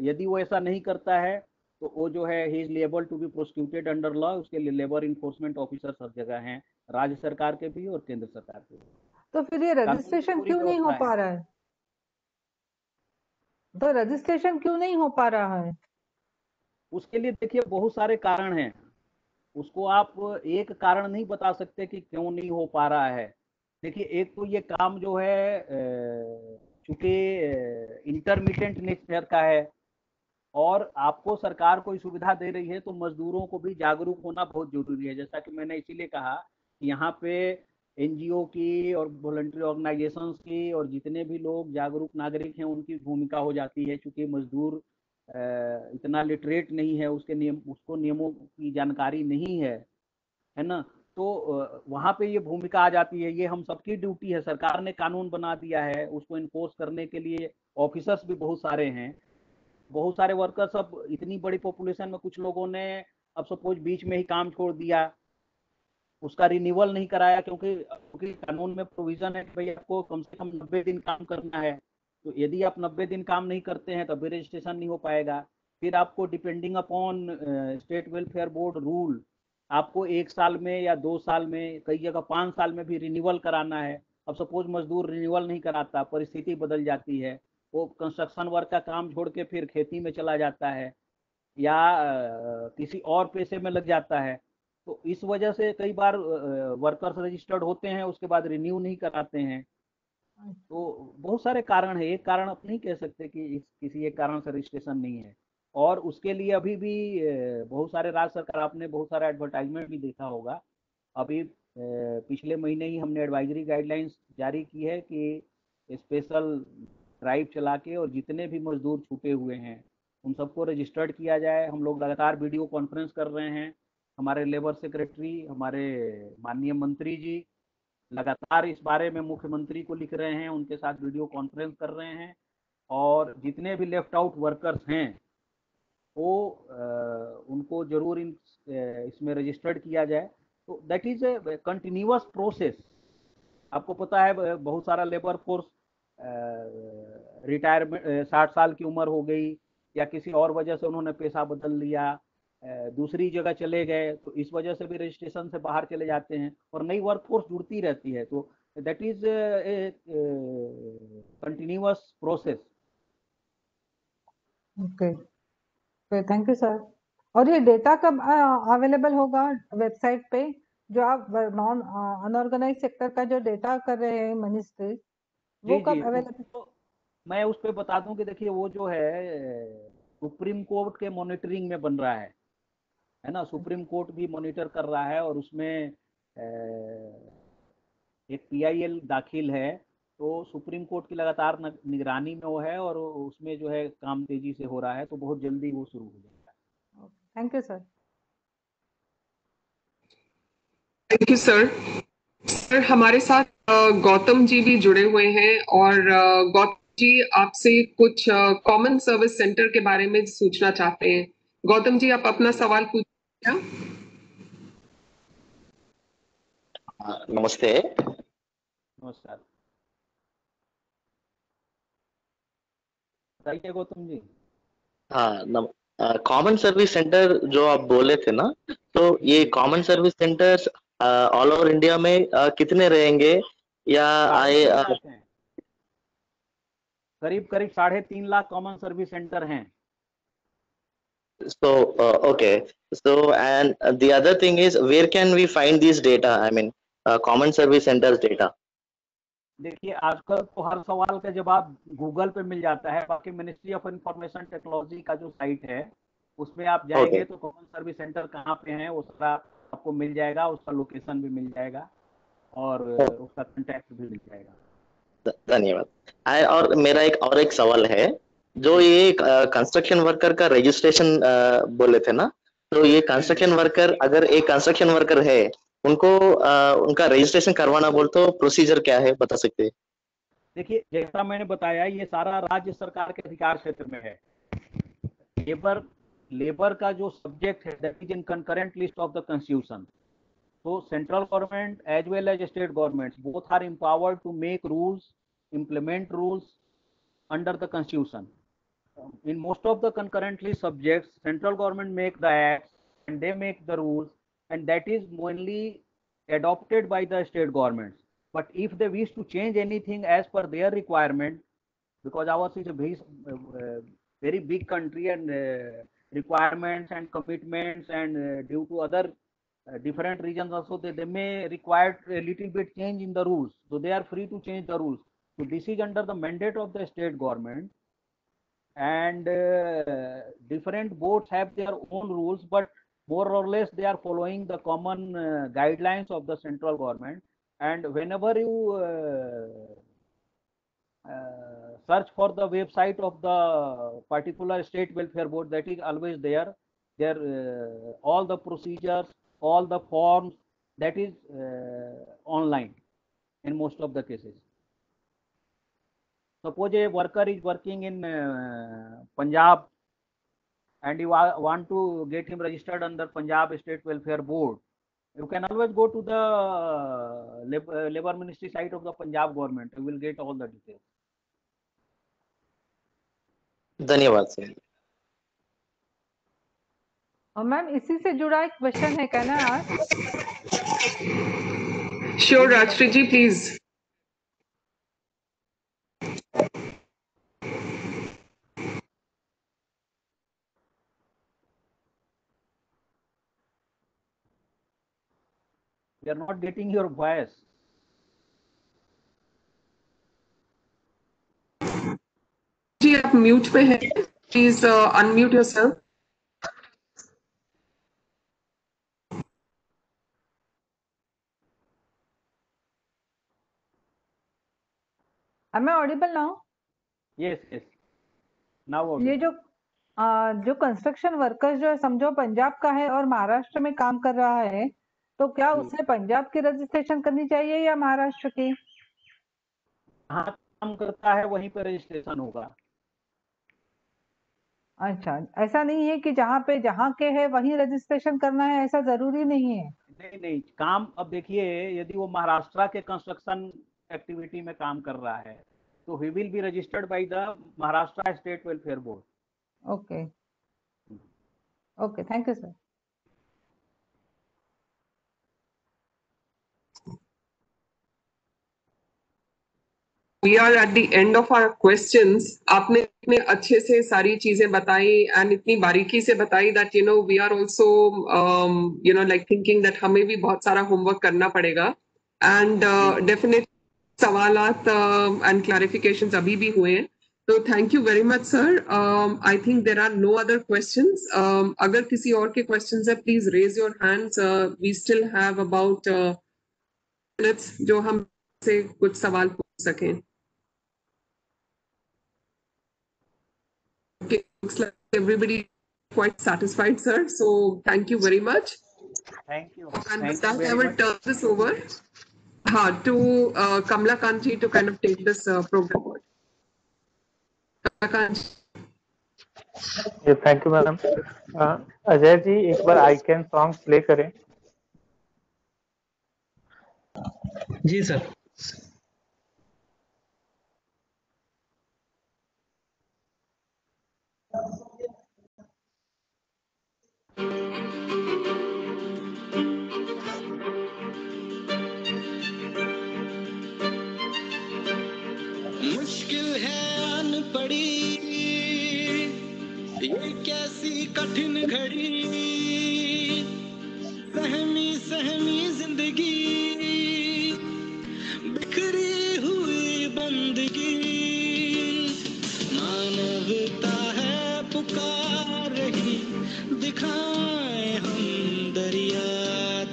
यदि वो ऐसा नहीं करता है तो वो जो है he is liable to be prosecuted under law. उसके लिए लेबर इन्फोर्समेंट ऑफिसर हर जगह हैं, राज्य सरकार के भी और केंद्र सरकार के भी। तो फिर ये कानून की रजिस्ट्रेशन पूरी क्यों नहीं हो व्यवस्था है। पा रहा है? तो रजिस्ट्रेशन क्यों नहीं हो पा रहा है? उसके लिए देखिए बहुत सारे कारण हैं, उसको आप एक कारण नहीं बता सकते कि क्यों नहीं हो पा रहा है। देखिए एक तो ये काम जो है चूंकि इंटरमीडिएट नेचर का है और आपको सरकार कोई सुविधा दे रही है तो मजदूरों को भी जागरूक होना बहुत जरूरी है। जैसा कि मैंने इसीलिए कहा कि यहाँ पे एनजीओ की और वॉलंटरी ऑर्गेनाइजेशंस की और जितने भी लोग जागरूक नागरिक हैं उनकी भूमिका हो जाती है, क्योंकि मजदूर इतना लिटरेट नहीं है, उसके नियमों की जानकारी नहीं है ना। तो वहां पे ये भूमिका आ जाती है। ये हम सबकी ड्यूटी है, सरकार ने कानून बना दिया है, उसको इन्फोर्स करने के लिए ऑफिसर्स भी बहुत सारे हैं, बहुत सारे वर्कर्स। अब इतनी बड़ी पॉपुलेशन में कुछ लोगों ने अब सपोज बीच में ही काम छोड़ दिया, उसका रिन्यूअल नहीं कराया, क्योंकि कानून में प्रोविजन है कि भाई आपको कम से कम 90 दिन काम करना है। तो यदि आप 90 दिन काम नहीं करते हैं तब भी रजिस्ट्रेशन नहीं हो पाएगा। फिर आपको depending upon state welfare board rule आपको 1 साल में या 2 साल में, कई जगह 5 साल में भी रिन्यूअल कराना है। अब सपोज मजदूर रिन्यूअल नहीं कराता, परिस्थिति बदल जाती है, वो कंस्ट्रक्शन वर्क का काम छोड़ के फिर खेती में चला जाता है या किसी और पैसे में लग जाता है, तो इस वजह से कई बार वर्कर्स रजिस्टर्ड होते हैं, उसके बाद रिन्यू नहीं कराते हैं। तो बहुत सारे कारण है, एक कारण आप नहीं कह सकते कि किसी एक कारण से रजिस्ट्रेशन नहीं है। और उसके लिए अभी भी बहुत सारे राज्य सरकार, आपने बहुत सारे एडवर्टाइजमेंट भी देखा होगा। अभी पिछले महीने ही हमने एडवाइजरी गाइडलाइंस जारी की है कि स्पेशल ड्राइव चला के और जितने भी मजदूर छूटे हुए हैं उन सबको रजिस्टर्ड किया जाए। हम लोग लगातार वीडियो कॉन्फ्रेंस कर रहे हैं, हमारे लेबर सेक्रेटरी, हमारे माननीय मंत्री जी लगातार इस बारे में मुख्यमंत्री को लिख रहे हैं, उनके साथ वीडियो कॉन्फ्रेंस कर रहे हैं। और जितने भी लेफ्ट आउट वर्कर्स हैं वो उनको जरूर इसमें रजिस्टर्ड किया जाए। तो that is a continuous process. आपको पता है बहुत सारा लेबर फोर्स रिटायरमेंट 60 साल की उम्र हो गई या किसी और वजह से उन्होंने पेशा बदल लिया, दूसरी जगह चले गए, तो इस वजह से भी रजिस्ट्रेशन से बाहर चले जाते हैं और नई वर्क फोर्स जुड़ती रहती है। तो that is a continuous process. Okay okay, thank you sir. और ये डेटा कब अवेलेबल होगा वेबसाइट पे, जो आप नॉन अनऑर्गेनाइज सेक्टर का जो डेटा कर रहे हैं मिनिस्ट्री, वो जी कब जी, अवेलेबल? तो मैं उस पर बता दूं कि देखिए वो जो है सुप्रीम कोर्ट के मॉनिटरिंग में बन रहा है ना। सुप्रीम कोर्ट भी मॉनिटर कर रहा है और उसमें एक पीआईएल दाखिल है, तो सुप्रीम कोर्ट की लगातार निगरानी में वो है और उसमें जो है काम तेजी से हो रहा है, तो बहुत जल्दी वो शुरू हो जाएगा। Thank you sir. Thank you sir. Sir हमारे साथ गौतम जी भी जुड़े हुए हैं और गौतम जी आपसे कुछ कॉमन सर्विस सेंटर के बारे में सूचना चाहते हैं। गौतम जी आप अपना सवाल पूछिए क्या? नमस्ते। नमस्कार, बताइए गौतम जी। हाँ, कॉमन सर्विस सेंटर जो आप बोले थे ना, तो ये common service centres all over India में कितने रहेंगे या आए 3.5 लाख हैं, करीब करीब 3.5 लाख कॉमन सर्विस सेंटर हैं। so okay, so and the other thing is where can we find this data, I mean common service centers data? देखिए आजकल तो हर सवाल का जवाब गूगल पे मिल जाता है। बाकी मिनिस्ट्री ऑफ इंफॉर्मेशन टेक्नोलॉजी का जो साइट है उसमें आप जाएंगे Okay, तो कॉमन सर्विस सेंटर कहाँ पे हैं वो सारा आपको मिल जाएगा, उसका लोकेशन भी मिल जाएगा और उसका कॉन्टैक्ट भी मिल जाएगा। धन्यवाद। और मेरा एक सवाल है, जो ये कंस्ट्रक्शन वर्कर का रजिस्ट्रेशन बोले थे ना, तो ये कंस्ट्रक्शन वर्कर, अगर एक कंस्ट्रक्शन वर्कर है, उनको उनका रजिस्ट्रेशन करवाना बोल तो प्रोसीजर क्या है, बता सकते हैं? देखिए जैसा मैंने बताया ये सारा राज्य सरकार के अधिकार क्षेत्र में है। लेबर का जो सब्जेक्ट है that is in concurrent list of the constitution. So central government as well as state governments both are empowered to make rules, implement rules under the constitution. In most of the concurrently subjects, central government make the acts and they make the rules, and that is mainly adopted by the state governments. But if they wish to change anything as per their requirement, because ours is a very big country and requirements and commitments and due to other different regions also they may require a little bit change in the rules, so they are free to change the rules. So this is under the mandate of the state government and different boards have their own rules, but more or less they are following the common guidelines of the central government. And whenever you search for the website of the particular state welfare board, that is always there all the procedures, all the forms, that is online in most of the cases. Suppose a worker is working in Punjab and you want to get him registered under Punjab State Welfare Board, you can always go to the Labor Ministry site of the Punjab government. You will get all the details. धन्यवाद sir. और ma'am इसी से जुड़ा एक question है, कहना आज। Sure, Rajshri ji, please. We are not getting your voice. जी आप म्यूट पे हैं, please unmute yourself. Am I audible now? Yes, yes. Now audible. ये जो कंस्ट्रक्शन वर्कर्स जो है, समझो पंजाब का है और महाराष्ट्र में काम कर रहा है, तो क्या उसे पंजाब की रजिस्ट्रेशन करनी चाहिए या महाराष्ट्र की? हाँ, काम करता है वहीं पर रजिस्ट्रेशन होगा। अच्छा, ऐसा नहीं है कि जहाँ के है वहीं रजिस्ट्रेशन करना है, ऐसा जरूरी नहीं है? नहीं नहीं, काम अब देखिए, यदि वो महाराष्ट्र के कंस्ट्रक्शन एक्टिविटी में काम कर रहा है तो he will be registered by the Maharashtra state welfare board. Okay okay, thank you sir. We are at the end of our questions. आपने इतने अच्छे से सारी चीजें बताई and इतनी बारीकी से बताई that we are also like thinking that हमें भी बहुत सारा homework करना पड़ेगा and definitely सवालात and clarifications अभी भी हुए हैं। तो thank you very much sir. I think there are no other questions. अगर किसी और के questions है, please raise your hands. We still have about minutes जो हम से कुछ सवाल पूछ सकें। Okay, looks like everybody quite satisfied, sir. So thank you very much. Thank you. And with that, I will turn this over to Kamla Kanji to kind of take this program forward. Kamla Kanji. Thank you madam. Ajay ji एक बार I can song play करें। जी sir. मुश्किल है आन पड़ी ये कैसी कठिन घड़ी, सहमी सहमी जिंदगी, बिखरी हुई बंदगी, मानवता है पुकार रही, दिखाए हम दरिया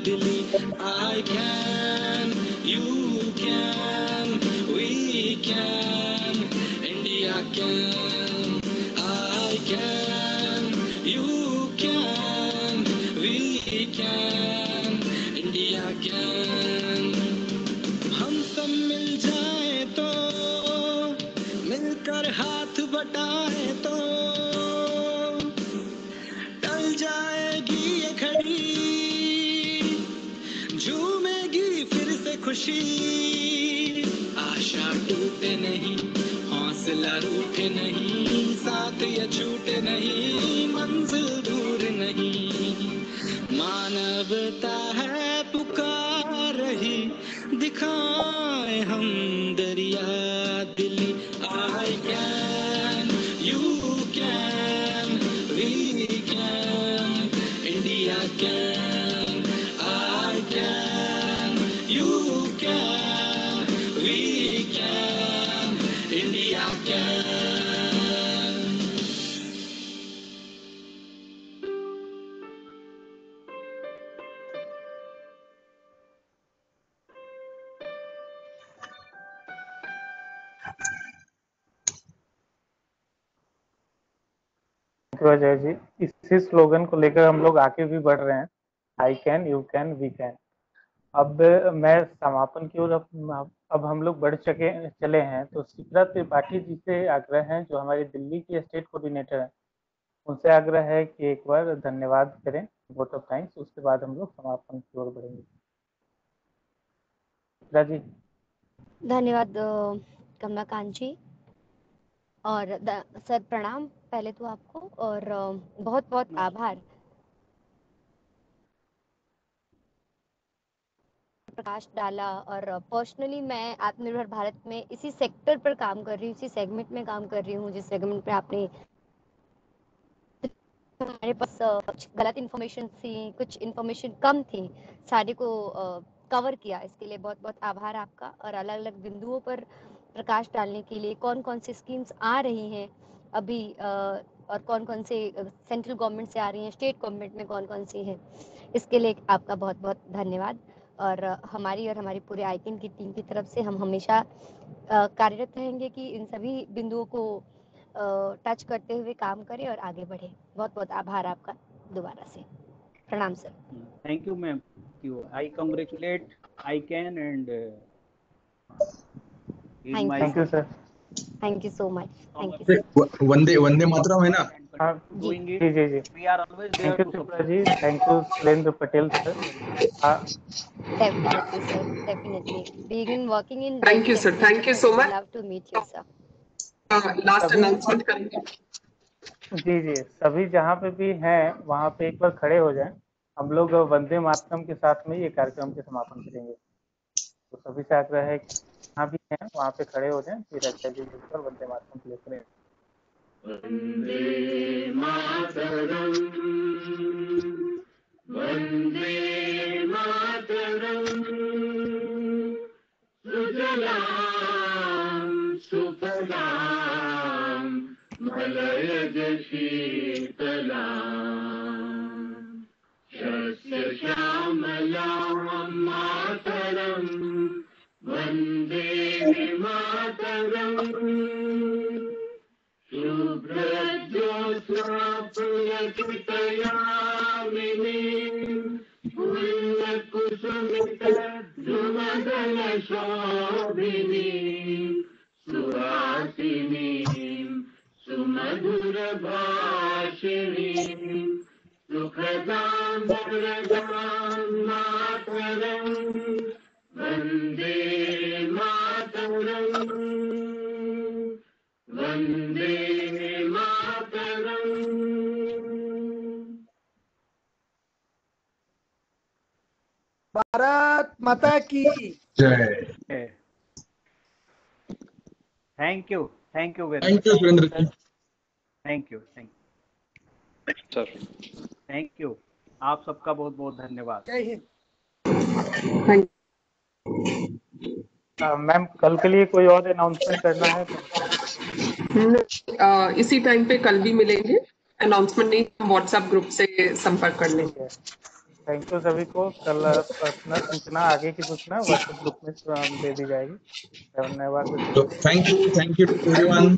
दिली। I can, you can, we can, India can. I can, you can, we can, India can. हम सब मिल जाए तो, मिलकर हाथ बटाए तो, टल जाएगी ये घड़ी, झूमेगी फिर से खुशी। आशा टूटे नहीं, हौसला रूठे नहीं, साथ ये छूटे नहीं, मंजिल दूर नहीं, मानवता है पुकार रही, दिखाए हम दरिया दिली। I can, you can, we can, India can. I can, you can, we can, India can. Ajay ji, इसी स्लोगन को लेकर हम लोग आगे भी बढ़ रहे हैं। I can, you can, we can. अब मैं समापन की ओर अब हम लोग बढ़ चले हैं, तो शिप्रा त्रिपाठी जी से आग्रह है, जो हमारी दिल्ली की स्टेट कोऑर्डिनेटर हैं, उनसे आग्रह है कि एक बार धन्यवाद करें, वोट ऑफ थैंक्स, उसके बाद हम लोग समापन की ओर बढ़ेंगे। शिप्रा जी। धन्यवाद कमलाकांत जी, और सर प्रणाम पहले तो आपको, और बहुत बहुत आभार प्रकाश डाला। और पर्सनली मैं आत्मनिर्भर भारत में इसी सेक्टर पर काम कर रही हूँ, इसी सेगमेंट में काम कर रही हूँ जिस सेगमेंट में आपने हमारे पास कुछ गलत इन्फॉर्मेशन थी, कुछ इन्फॉर्मेशन कम थी, सारे को कवर किया। इसके लिए बहुत बहुत आभार आपका। और अलग अलग बिंदुओं पर प्रकाश डालने के लिए, कौन कौन सी स्कीम्स आ रही हैं अभी, और कौन कौन से सेंट्रल गवर्नमेंट से आ रही हैं, स्टेट गवर्नमेंट में कौन कौन सी हैं, इसके लिए आपका बहुत बहुत धन्यवाद। और हमारी और हमारी पूरे आईकन की टीम की तरफ से हम हमेशा कार्यरत रहेंगे कि इन सभी बिंदुओं को टच करते हुए काम करें और आगे बढ़े। बहुत बहुत आभार आपका दोबारा से। प्रणाम sir. Thank you ma'am. I congratulate ICAN and thank you sir. Thank you so much. Thank you sir. Vande Mataram है ना? जी जी जी। Thank you Shipra ji, thank you Surendra Patel sir. Definitely sir, definitely. Being in working in Thank you, sir. Thank you so much. Love to meet you sir. Last announcement करेंगे। जी जी, सभी जहाँ पे भी हैं वहाँ पे एक बार खड़े हो जाएं। हम लोग वंदे मातरम के साथ में ये कार्यक्रम के समापन करेंगे। तो सभी से आग्रह है कि जहाँ भी हैं वहाँ पे खड़े हो जाएं, फिर अच्छा जी मिलकर वंदे मातरम प्ले करें। वंदे मातरम, वंदे मातरम, सुजलाम सुफलाम मलयज शीतलाम, शस्य श्यामलां मातरम, वंदे मातरम, शुभ्रज्योत्स्ना पुलकितयामिनीं, फुल्लकुसुमितद्रुमदलशोभिनीं, सुहासिनीं सुमधुरभाषिणीं, सुखदां वरदां मातरं, वन्दे मातरम्, वन्दे मातरम्। भारत माता की जय। Thank you very thank you Surendra ji. Thank you sir. Thank you, आप सबका बहुत बहुत धन्यवाद। जय हिंद। मैम कल के लिए कोई और अनाउंसमेंट करना है तो? इसी टाइम पे कल भी मिलेंगे। अनाउंसमेंट नहीं, व्हाट्सएप ग्रुप से संपर्क कर लेंगे। थैंक यू सभी को। कल पर्सनल सूचना, आगे की सूचना व्हाट्सएप ग्रुप में दे दी जाएगी। धन्यवाद। Thank you to everyone.